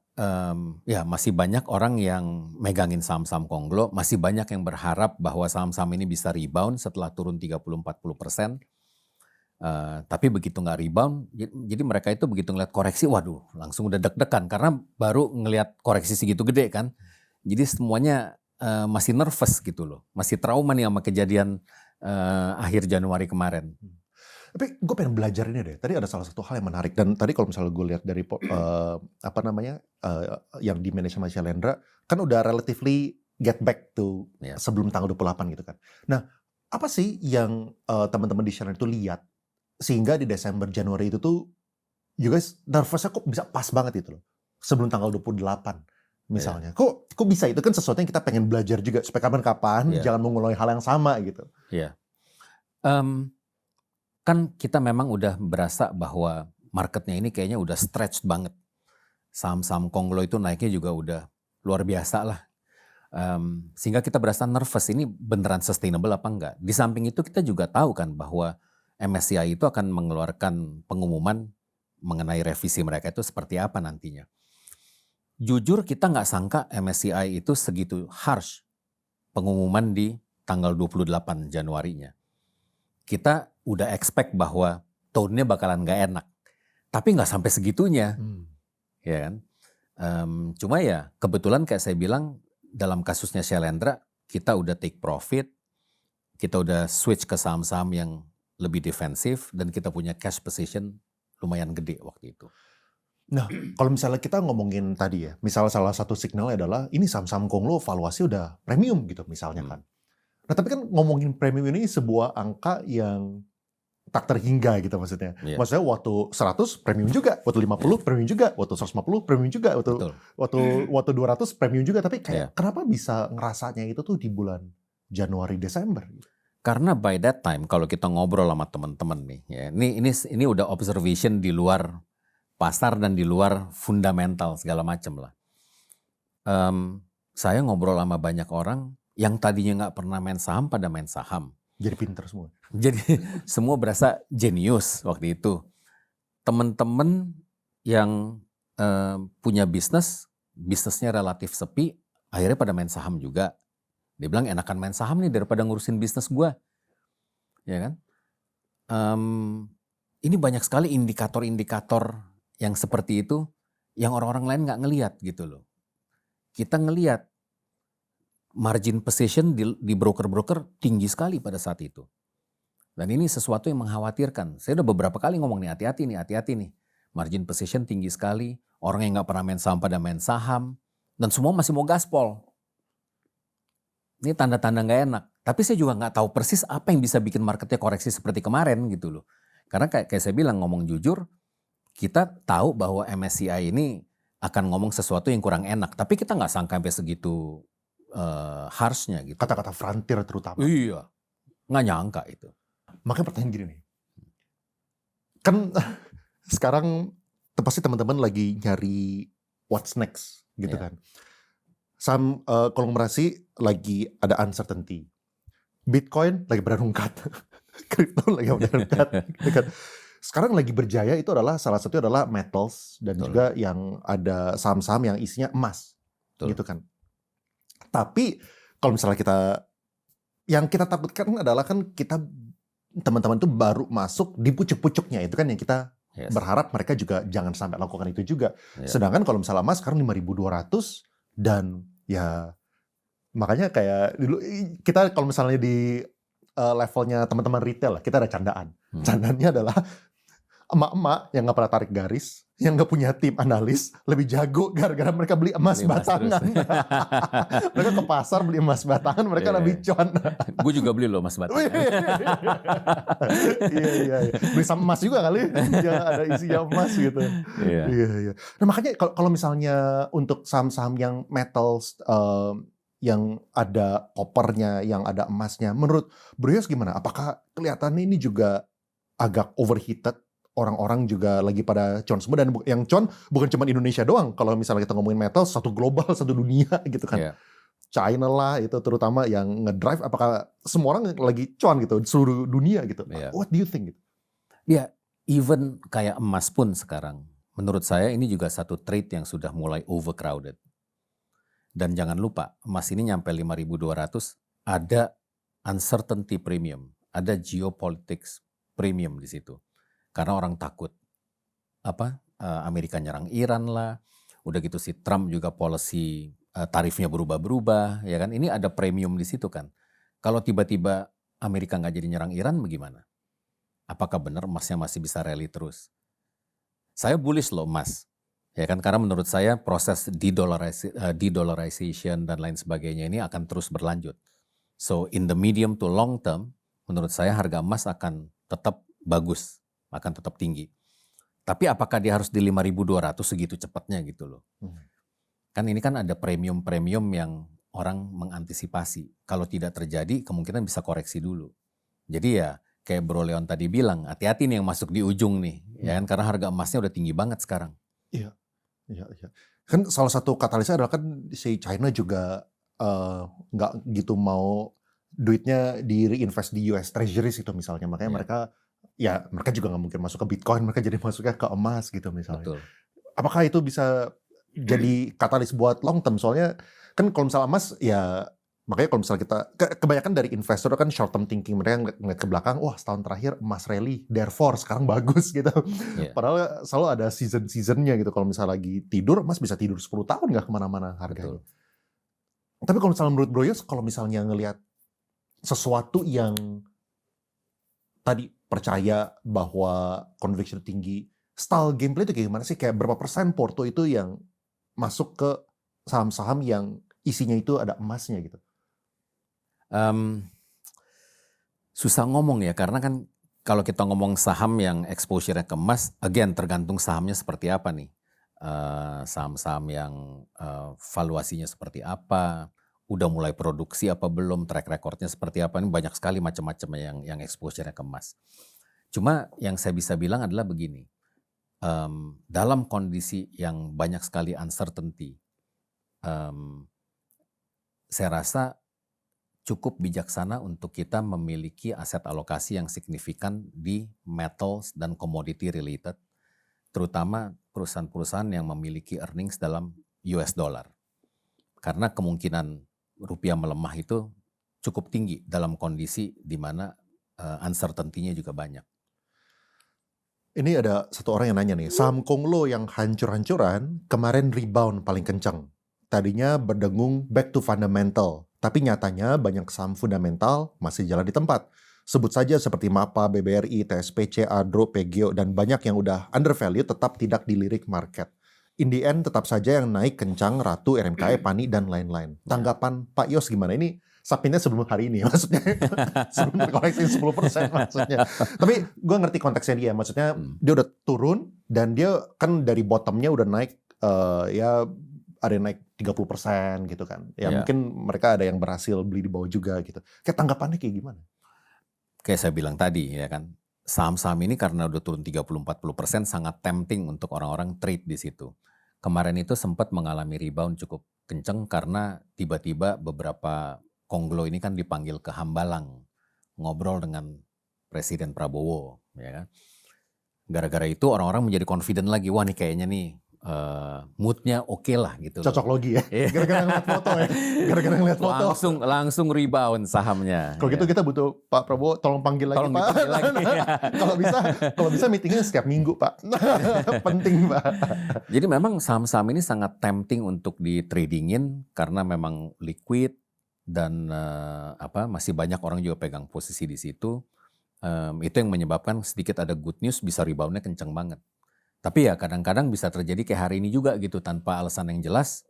ya masih banyak orang yang megangin saham-saham konglo, masih banyak yang berharap bahwa saham-saham ini bisa rebound setelah turun 30-40%. Tapi begitu nggak rebound, jadi mereka itu begitu ngeliat koreksi, waduh langsung udah deg-degan karena baru ngeliat koreksi segitu gede kan. Jadi semuanya masih nervous gitu loh, masih trauma nih sama kejadian akhir Januari kemarin. Tapi gue pengen belajar ini deh. Tadi ada salah satu hal yang menarik dan tadi kalau misalnya gue lihat dari yang di manage sama Shalendra kan udah relatively get back to sebelum tanggal 28 gitu kan. Nah apa sih yang teman-teman di Shalendra itu lihat sehingga di Desember Januari itu tuh you guys nervousnya kok bisa pas banget itu loh sebelum tanggal 28 misalnya. Kok bisa itu kan sesuatu yang kita pengen belajar juga supaya kapan-kapan jangan mengulangi hal yang sama gitu. Iya. Kan kita memang udah berasa bahwa marketnya ini kayaknya udah stretched banget. Saham-saham konglo itu naiknya juga udah luar biasa lah. Sehingga kita berasa nervous ini beneran sustainable apa enggak. Di samping itu kita juga tahu kan bahwa MSCI itu akan mengeluarkan pengumuman mengenai revisi mereka itu seperti apa nantinya. Jujur kita nggak sangka MSCI itu segitu harsh pengumuman di tanggal 28 Januarinya. Kita udah expect bahwa tone-nya bakalan nggak enak. Tapi nggak sampai segitunya. Ya kan? Cuma ya kebetulan kayak saya bilang dalam kasusnya Shailendra kita udah take profit, kita udah switch ke saham-saham yang lebih defensif dan kita punya cash position lumayan gede waktu itu. Nah, kalau misalnya kita ngomongin tadi ya, misalnya salah satu signalnya adalah ini saham-saham Konglo valuasi udah premium gitu misalnya kan. Nah, tapi kan ngomongin premium ini sebuah angka yang tak terhingga gitu maksudnya. Iya. Maksudnya waktu 100 premium juga, waktu 50 premium juga, waktu 150 premium juga, Betul. waktu 200 premium juga. Tapi Iya. kayak kenapa bisa ngerasanya itu tuh di bulan Januari Desember? Karena by that time kalau kita ngobrol sama teman-teman nih, ya, ini udah observation di luar pasar dan di luar fundamental segala macam lah. Saya ngobrol sama banyak orang yang tadinya nggak pernah main saham pada main saham. Jadi pinter semua. Jadi semua berasa jenius waktu itu. Teman-teman yang punya bisnisnya relatif sepi, akhirnya pada main saham juga. Dia bilang enakan main saham nih daripada ngurusin bisnis gua, ya kan? Ini banyak sekali indikator-indikator yang seperti itu, yang orang-orang lain nggak ngelihat gitu loh. Kita ngelihat margin position di broker-broker tinggi sekali pada saat itu. Dan ini sesuatu yang mengkhawatirkan. Saya udah beberapa kali ngomong nih, hati-hati nih. Margin position tinggi sekali, orang yang nggak pernah main saham pada main saham, dan semua masih mau gaspol. Ini tanda-tanda nggak enak. Tapi saya juga nggak tahu persis apa yang bisa bikin marketnya koreksi seperti kemarin gitu loh. Karena kayak saya bilang, ngomong jujur, kita tahu bahwa MSCI ini akan ngomong sesuatu yang kurang enak. Tapi kita nggak sangka sampai segitu harshnya gitu. Kata-kata frontier terutama. Iya, nggak nyangka itu. Makanya pertanyaan gini nih. Kan sekarang pasti teman-teman lagi nyari what's next gitu Iya. kan. Saham konglomerasi lagi ada uncertainty. Bitcoin lagi berangkat. Crypto lagi berangkat. Gitu kan. Sekarang lagi berjaya itu adalah salah satu adalah metals dan Betul. juga yang ada saham-saham yang isinya emas. Betul. Gitu kan. Tapi kalau misalnya yang kita takutkan adalah kan kita teman-teman itu baru masuk di pucuk-pucuknya, itu kan yang kita Yes. berharap mereka juga jangan sampai lakukan itu juga. Iya. Sedangkan kalau misalnya emas sekarang 5.200 dan ya makanya kayak dulu kita kalau misalnya di levelnya teman-teman retail kita ada candaan. Candaannya adalah emak-emak yang nggak pernah tarik garis, yang nggak punya tim analis, lebih jago gara-gara mereka beli emas Beli emas batangan. Mereka ke pasar beli emas batangan, mereka Iya. lebih cuan. Gue juga beli loh Mas Bata. Iya. Beli sama emas juga kali, yang ada isinya emas gitu. Iya. Iya. Nah makanya kalau misalnya untuk saham-saham yang metals, yang ada kopernya, yang ada emasnya, menurut Bro Yos gimana? Apakah kelihatannya ini juga agak overheated? Orang-orang juga lagi pada con semua, dan yang con bukan cuma Indonesia doang. Kalau misalnya kita ngomongin metal, satu global, satu dunia gitu kan. Iya. China lah itu terutama yang ngedrive, apakah semua orang lagi con gitu di seluruh dunia gitu. Iya. What do you think gitu? Ya, even kayak emas pun sekarang, menurut saya ini juga satu trade yang sudah mulai overcrowded. Dan jangan lupa, emas ini nyampe 5.200, ada uncertainty premium, ada geopolitics premium di situ. Karena orang takut Amerika nyerang Iran lah, udah gitu si Trump juga policy tarifnya berubah-berubah, ya kan? Ini ada premium di situ kan. Kalau tiba-tiba Amerika nggak jadi nyerang Iran, bagaimana? Apakah benar emasnya masih bisa rally terus? Saya bullish loh emas, ya kan? Karena menurut saya proses de-dollarization dan lain sebagainya ini akan terus berlanjut. So in the medium to long term, menurut saya harga emas akan tetap bagus, akan tetap tinggi. Tapi apakah dia harus di 5.200 segitu cepatnya gitu loh? Kan ini kan ada premium-premium yang orang mengantisipasi. Kalau tidak terjadi, kemungkinan bisa koreksi dulu. Jadi ya kayak Bro Leon tadi bilang, hati-hati nih yang masuk di ujung nih, ya kan? Karena harga emasnya udah tinggi banget sekarang. Iya. Kan salah satu katalisnya adalah kan si China juga nggak gitu mau duitnya di reinvest di US Treasuries itu misalnya. Makanya Iya. mereka ya mereka juga nggak mungkin masuk ke Bitcoin, mereka jadi masuknya ke emas gitu misalnya. Betul. Apakah itu bisa jadi katalis buat long term? Soalnya kan kalau misalnya emas ya, makanya kalau misalnya kita kebanyakan dari investor kan short term thinking, mereka ngeliat ke belakang, wah setahun terakhir emas rally, therefore sekarang bagus gitu. Iya. Padahal selalu ada season-seasonnya gitu. Kalau misalnya lagi tidur, emas bisa tidur 10 tahun nggak kemana-mana harganya. Betul. Tapi kalau misalnya menurut Bro Yos, kalau misalnya ngelihat sesuatu yang tadi percaya bahwa conviction tinggi, style gameplay itu kayak gimana sih? Kayak berapa persen porto itu yang masuk ke saham-saham yang isinya itu ada emasnya gitu? Susah ngomong ya, karena kan kalau kita ngomong saham yang exposure-nya ke emas, again tergantung sahamnya seperti apa nih. Saham-saham yang valuasinya seperti apa, udah mulai produksi apa belum, track record-nya seperti apa, ini banyak sekali macam-macam yang exposure-nya ke emas. Cuma yang saya bisa bilang adalah begini, dalam kondisi yang banyak sekali uncertainty, saya rasa cukup bijaksana untuk kita memiliki aset alokasi yang signifikan di metals dan commodity related, terutama perusahaan-perusahaan yang memiliki earnings dalam US dollar. Karena kemungkinan rupiah melemah itu cukup tinggi dalam kondisi di mana uncertainty-nya juga banyak. Ini ada satu orang yang nanya nih, saham Konglo yang hancur-hancuran kemarin rebound paling kencang. Tadinya berdengung back to fundamental, tapi nyatanya banyak saham fundamental masih jalan di tempat. Sebut saja seperti MAPA, BBRI, TSPC, Adro, PGO, dan banyak yang udah undervalue tetap tidak dilirik market. In the end tetap saja yang naik kencang Ratu, RMKE, Pani, dan lain-lain. Tanggapan Pak Yos gimana? Ini sapinnya sebelum hari ini maksudnya. Sebelum terkoreksi 10% maksudnya. Tapi gue ngerti konteksnya dia. Maksudnya dia udah turun dan dia kan dari bottomnya udah naik ya ada yang naik 30% gitu kan. Ya mungkin mereka ada yang berhasil beli di bawah juga gitu. Kayak tanggapannya kayak gimana? Kayak saya bilang tadi ya kan, saham-saham ini karena udah turun 30-40% sangat tempting untuk orang-orang trade di situ. Kemarin itu sempat mengalami rebound cukup kenceng karena tiba-tiba beberapa konglo ini kan dipanggil ke Hambalang ngobrol dengan Presiden Prabowo, ya kan. Gara-gara itu orang-orang menjadi confident lagi, wah nih kayaknya nih moodnya oke lah gitu. Cocok logi ya, gara-gara ngeliat foto ya, gara-gara ngeliat foto. Langsung rebound sahamnya. Kalau gitu kita butuh Pak Prabowo tolong panggil lagi Pak. Lagi. Kalau bisa meetingnya setiap minggu Pak. Penting Pak. Jadi memang saham-saham ini sangat tempting untuk di tradingin karena memang liquid dan masih banyak orang juga pegang posisi di situ. Itu yang menyebabkan sedikit ada good news bisa reboundnya kenceng banget. Tapi ya kadang-kadang bisa terjadi kayak hari ini juga gitu tanpa alasan yang jelas,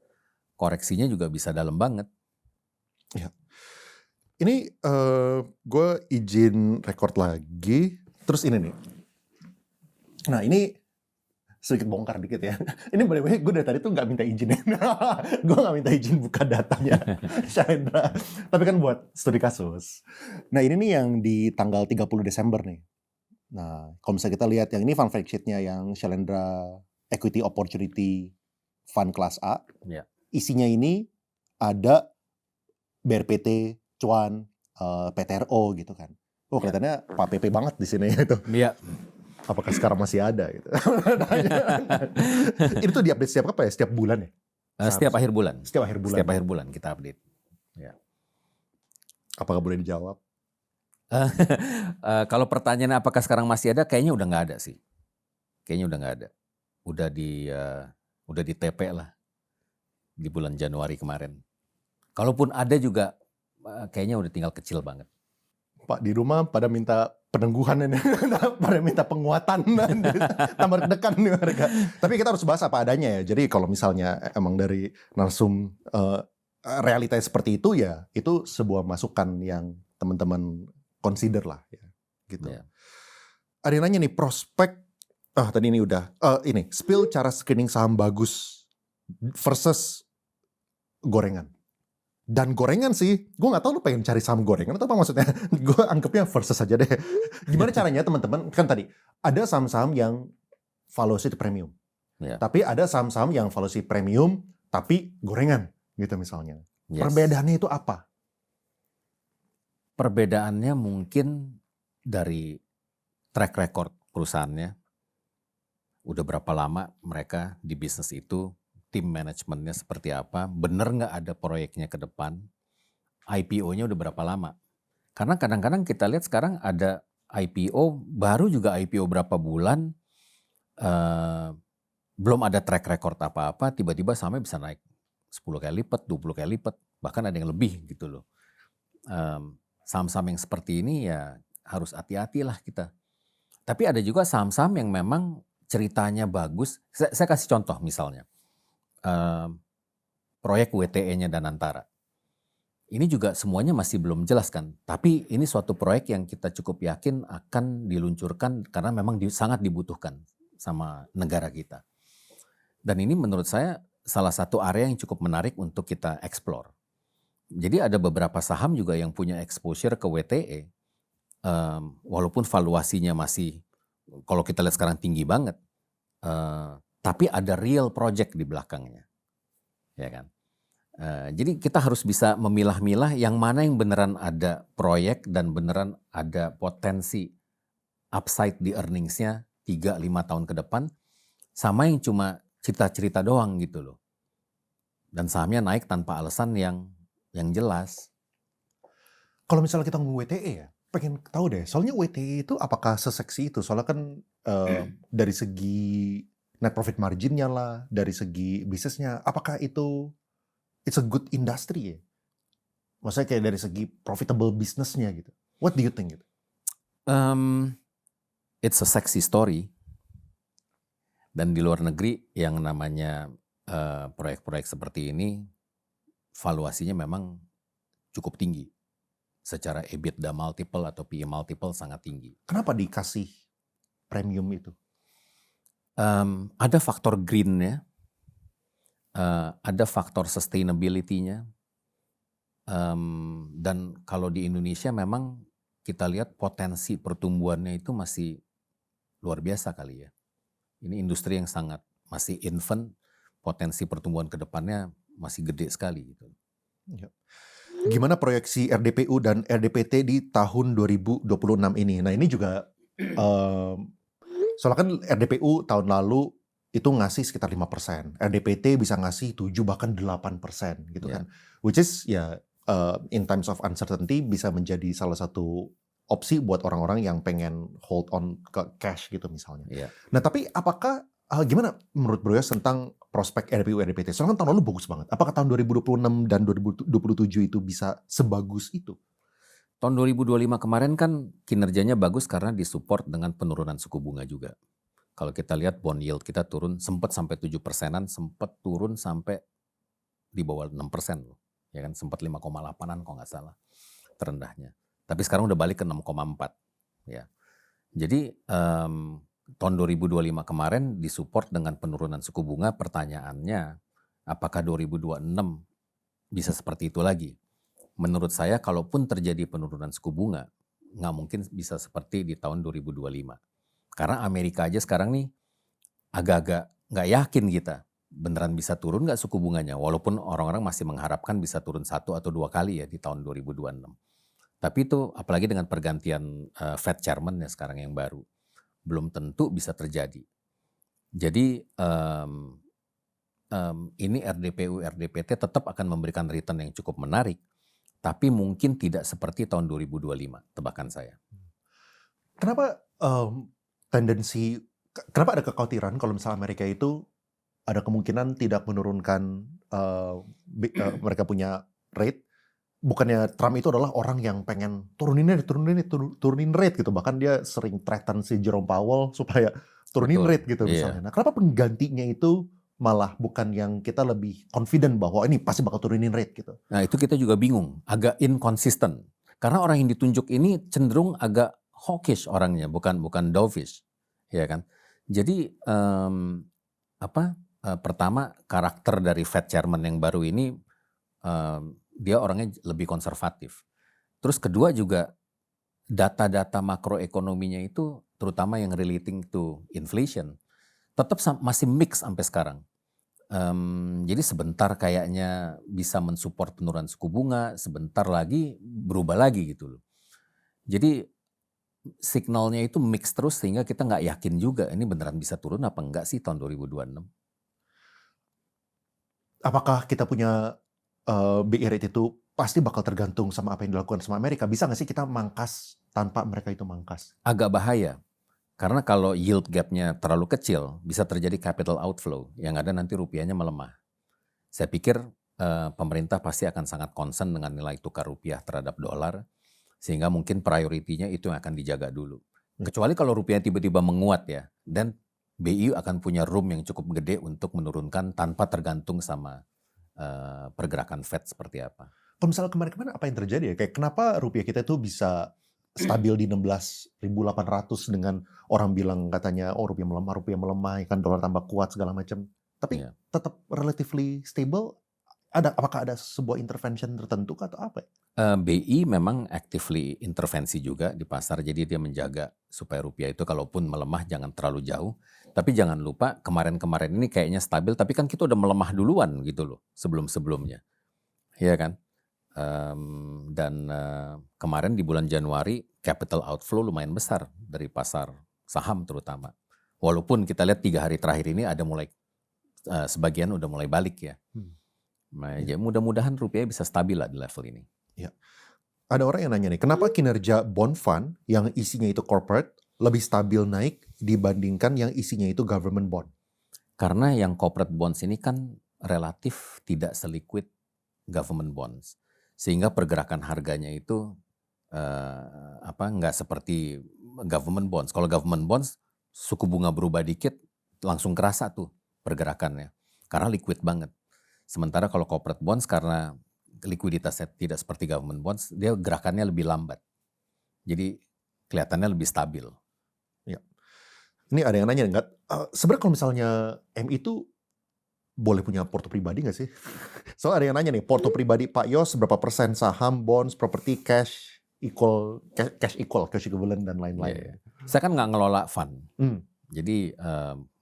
koreksinya juga bisa dalam banget. Ya. Ini gue izin record lagi, terus ini nih. Nah ini sedikit bongkar dikit ya. Ini bener-bener gue dari tadi tuh nggak minta izin ya. Gue nggak minta izin buka datanya Shalendra. Tapi kan buat studi kasus. Nah ini nih yang di tanggal 30 Desember nih. Nah kalau misalnya kita lihat yang ini fund fact sheet-nya yang Shalendra Equity Opportunity Fund Class A. Ya. Isinya ini ada BRPT, Cuan, PTRO gitu kan. Oh kelihatannya Pak PP banget di sini itu. Iya. Apakah sekarang masih ada gitu? Itu tuh diupdate setiap apa ya? Setiap bulan ya? Setiap akhir bulan. Setiap akhir bulan. Setiap akhir bulan kita update. Ya. Apakah boleh dijawab? Kalau pertanyaannya apakah sekarang masih ada? Kayaknya udah nggak ada sih. Kayaknya udah nggak ada. Udah di TP lah di bulan Januari kemarin. Kalaupun ada juga kayaknya udah tinggal kecil banget. Pak di rumah pada minta penangguhan ini, pada minta penguatan, tambah deg-degan nih mereka. Tapi kita harus bahas apa adanya ya. Jadi kalau misalnya emang dari narsum realita seperti itu ya, itu sebuah masukan yang teman-teman consider lah ya, gitu. Yeah. Ada yang nanya nih prospek, tadi ini udah, ini spill cara screening saham bagus versus gorengan. Dan gorengan sih, gue gak tahu lu pengen cari saham gorengan atau apa maksudnya. Gue anggapnya versus aja deh. Gimana caranya teman-teman, kan tadi ada saham-saham yang valuasi premium. Yeah. Tapi ada saham-saham yang valuasi premium tapi gorengan gitu misalnya. Yes. Perbedaannya itu apa? Perbedaannya mungkin dari track record perusahaannya, udah berapa lama mereka di bisnis itu, tim manajemennya seperti apa, bener nggak ada proyeknya ke depan, IPO-nya udah berapa lama. Karena kadang-kadang kita lihat sekarang ada IPO, baru juga IPO berapa bulan, belum ada track record apa-apa, tiba-tiba sahamnya bisa naik 10 kali lipat, 20 kali lipat, bahkan ada yang lebih gitu loh. Saham-saham yang seperti ini ya harus hati-hatilah kita. Tapi ada juga saham-saham yang memang ceritanya bagus. Saya kasih contoh misalnya, proyek WTE-nya Danantara. Ini juga semuanya masih belum jelas kan. Tapi ini suatu proyek yang kita cukup yakin akan diluncurkan karena memang sangat dibutuhkan sama negara kita. Dan ini menurut saya salah satu area yang cukup menarik untuk kita explore. Jadi ada beberapa saham juga yang punya exposure ke WTE. Walaupun valuasinya masih, kalau kita lihat sekarang tinggi banget. Tapi ada real project di belakangnya. Ya kan? Jadi kita harus bisa memilah-milah yang mana yang beneran ada proyek dan beneran ada potensi upside di earnings-nya 3-5 tahun ke depan, sama yang cuma cerita-cerita doang gitu loh. Dan sahamnya naik tanpa alasan yang jelas. Kalau misalnya kita ngomong WTE ya, pengen tahu deh, soalnya WTE itu apakah seseksi itu? Soalnya kan dari segi net profit margin-nya lah, dari segi bisnisnya, apakah itu it's a good industry ya? Maksudnya kayak dari segi profitable business-nya gitu. What do you think gitu? It's a sexy story. Dan di luar negeri yang namanya proyek-proyek seperti ini, valuasinya memang cukup tinggi. Secara EBITDA multiple atau PE multiple sangat tinggi. Kenapa dikasih premium itu? Ada faktor green-nya, ada faktor sustainability-nya, dan kalau di Indonesia memang kita lihat potensi pertumbuhannya itu masih luar biasa kali ya. Ini industri yang sangat masih infant, potensi pertumbuhan ke depannya masih gede sekali gitu. Ya. Gimana proyeksi RDPU dan RDPT di tahun 2026 ini? Nah ini juga, soalnya kan RDPU tahun lalu itu ngasih sekitar 5%, RDPT bisa ngasih 7 bahkan 8% gitu kan. Which is ya in times of uncertainty bisa menjadi salah satu opsi buat orang-orang yang pengen hold on ke cash gitu misalnya. Nah tapi apakah, gimana menurut Bro Yos tentang prospek RDPU RDPT? Soalnya kan tahun lalu bagus banget. Apakah tahun 2026 dan 2027 itu bisa sebagus itu? Tahun 2025 kemarin kan kinerjanya bagus karena disupport dengan penurunan suku bunga juga. Kalau kita lihat bond yield kita turun, sempat sampai 7%-an, sempat turun sampai di bawah 6% loh. Ya kan, sempat 5,8-an kalau nggak salah terendahnya. Tapi sekarang udah balik ke 6,4. Ya. Jadi tahun 2025 kemarin disupport dengan penurunan suku bunga. Pertanyaannya, apakah 2026 bisa seperti itu lagi? Menurut saya, kalaupun terjadi penurunan suku bunga, nggak mungkin bisa seperti di tahun 2025. Karena Amerika aja sekarang nih agak-agak nggak yakin kita beneran bisa turun nggak suku bunganya. Walaupun orang-orang masih mengharapkan bisa turun 1 atau 2 kali ya di tahun 2026. Tapi itu apalagi dengan pergantian Fed Chairman ya sekarang yang baru, belum tentu bisa terjadi. Jadi ini RDPU RDPT tetap akan memberikan return yang cukup menarik, tapi mungkin tidak seperti tahun 2025, tebakan saya. Kenapa kenapa ada kekhawatiran kalau misalnya Amerika itu ada kemungkinan tidak menurunkan mereka punya rate? Bukannya Trump itu adalah orang yang pengen turunin rate gitu. Bahkan dia sering threaten si Jerome Powell supaya turunin rate gitu misalnya. Nah kenapa penggantinya itu malah bukan yang kita lebih confident bahwa ini pasti bakal turunin rate gitu? Nah itu kita juga bingung, agak inconsistent. Karena orang yang ditunjuk ini cenderung agak hawkish orangnya, bukan dovish, ya kan? Jadi pertama karakter dari Fed Chairman yang baru ini dia orangnya lebih konservatif. Terus kedua juga data-data makroekonominya itu terutama yang relating to inflation tetap masih mix sampai sekarang. Jadi sebentar kayaknya bisa mensupport penurunan suku bunga, sebentar lagi berubah lagi gitu loh. Jadi signalnya itu mix terus sehingga kita nggak yakin juga ini beneran bisa turun apa enggak sih tahun 2026. Apakah kita punya BI rate itu pasti bakal tergantung sama apa yang dilakukan sama Amerika? Bisa nggak sih kita mangkas tanpa mereka itu mangkas? Agak bahaya. Karena kalau yield gap-nya terlalu kecil, bisa terjadi capital outflow. Yang ada nanti rupiahnya melemah. Saya pikir pemerintah pasti akan sangat concern dengan nilai tukar rupiah terhadap dolar. Sehingga mungkin prioritinya itu yang akan dijaga dulu. Kecuali kalau rupiah tiba-tiba menguat ya. Dan BI akan punya room yang cukup gede untuk menurunkan tanpa tergantung sama pergerakan Fed seperti apa. Kalau misalnya kemarin-kemarin apa yang terjadi ya? Kayak kenapa rupiah kita tuh bisa stabil di 16.800 dengan orang bilang katanya rupiah melemah, kan dolar tambah kuat segala macam. Tapi tetap relatively stable. Apakah ada sebuah intervention tertentu atau apa? BI memang actively intervensi juga di pasar, jadi dia menjaga supaya rupiah itu kalaupun melemah jangan terlalu jauh. Tapi jangan lupa kemarin-kemarin ini kayaknya stabil, tapi kan kita udah melemah duluan gitu loh sebelum-sebelumnya. Iya kan? Dan kemarin di bulan Januari capital outflow lumayan besar dari pasar saham terutama. Walaupun kita lihat 3 hari terakhir ini ada mulai sebagian udah mulai balik ya. Nah, ya mudah-mudahan rupiah bisa stabil lah di level ini. Ya. Ada orang yang nanya nih, kenapa kinerja bond fund yang isinya itu corporate lebih stabil naik dibandingkan yang isinya itu government bond? Karena yang corporate bonds ini kan relatif tidak seliquid government bonds. Sehingga pergerakan harganya itu nggak seperti government bonds. Kalau government bonds suku bunga berubah dikit langsung kerasa tuh pergerakannya karena liquid banget. Sementara kalau corporate bonds karena likuiditasnya tidak seperti government bonds, dia gerakannya lebih lambat. Jadi kelihatannya lebih stabil. Ya. Ini ada yang nanya nggak? Sebenarnya kalau misalnya MI itu boleh punya porto pribadi nggak sih? Soalnya ada yang nanya nih, porto pribadi Pak Yos berapa persen saham, bonds, properti, cash equivalent dan lain-lain. Yeah. Saya kan nggak ngelola fund, jadi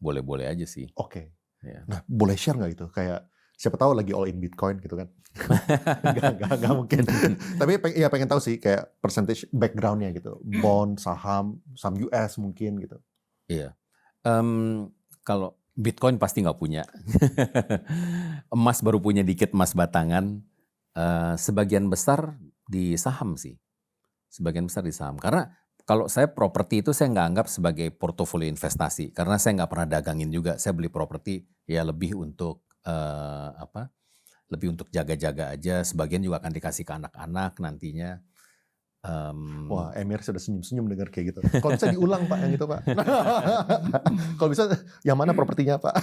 boleh-boleh aja sih. Oke. Yeah. Nah, boleh share nggak itu? Kayak siapa tahu lagi all in Bitcoin gitu kan? Nggak mungkin. Tapi pengen tahu sih kayak percentage backgroundnya gitu, bond, saham US mungkin gitu. Iya. Kalau Bitcoin pasti nggak punya. Emas baru punya dikit, emas batangan. Sebagian besar di saham sih. Sebagian besar di saham. Karena kalau saya properti itu saya nggak anggap sebagai portofolio investasi. Karena saya nggak pernah dagangin juga. Saya beli properti ya lebih untuk lebih untuk jaga-jaga aja. Sebagian juga akan dikasih ke anak-anak nantinya. Wah, Emir sudah senyum-senyum dengar kayak gitu. Kalau bisa diulang Pak yang itu Pak. Kalau bisa yang mana propertinya Pak?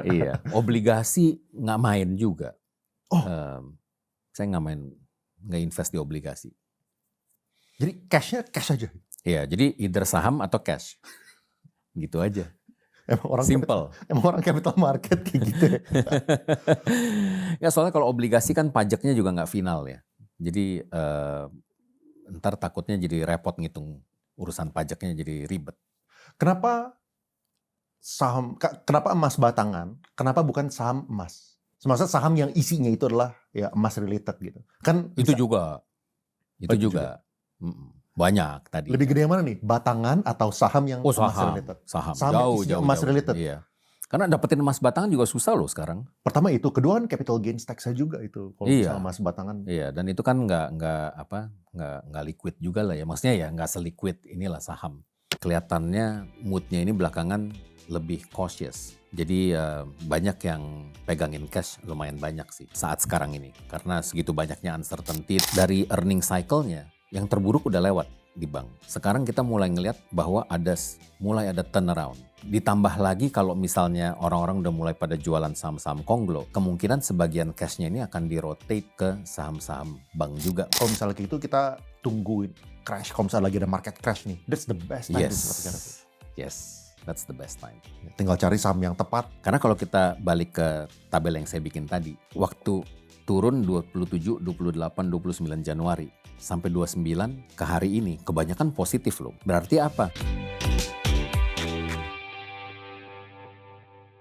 Iya, obligasi nggak main juga. Saya nggak invest di obligasi. Jadi cashnya cash aja? Iya, jadi either saham atau cash. Gitu aja. Emang orang simple. Emang orang capital market kayak gitu ya? Ya soalnya kalau obligasi kan pajaknya juga nggak final ya. Jadi ntar takutnya jadi repot ngitung urusan pajaknya jadi ribet. Kenapa emas batangan? Kenapa bukan saham emas? Maksudnya saham yang isinya itu adalah ya emas related gitu. Kan itu juga. Banyak tadi. Lebih gede yang mana nih? Batangan atau saham yang emas related? Saham. Jauh emas related. Iya. Karena dapetin emas batangan juga susah loh sekarang. Pertama itu, kedua kan capital gains tax-nya juga itu kalau misalnya emas batangan. Iya, dan itu kan nggak liquid juga lah ya. Maksudnya ya nggak seliquid inilah saham. Kelihatannya moodnya ini belakangan lebih cautious. Jadi banyak yang pegangin cash lumayan banyak sih saat sekarang ini. Karena segitu banyaknya uncertainty dari earning cycle-nya. Yang terburuk udah lewat di bank. Sekarang kita mulai ngelihat bahwa mulai ada turnaround. Ditambah lagi kalau misalnya orang-orang udah mulai pada jualan saham-saham konglo, kemungkinan sebagian cash-nya ini akan di-rotate ke saham-saham bank juga. Kalau misalnya kayak gitu kita tungguin crash, kalau misalnya lagi ada market crash nih, that's the best time. Yes, that's the best time. Tinggal cari saham yang tepat. Karena kalau kita balik ke tabel yang saya bikin tadi, waktu turun 27, 28, 29 Januari sampai 29 ke hari ini kebanyakan positif loh. Berarti apa?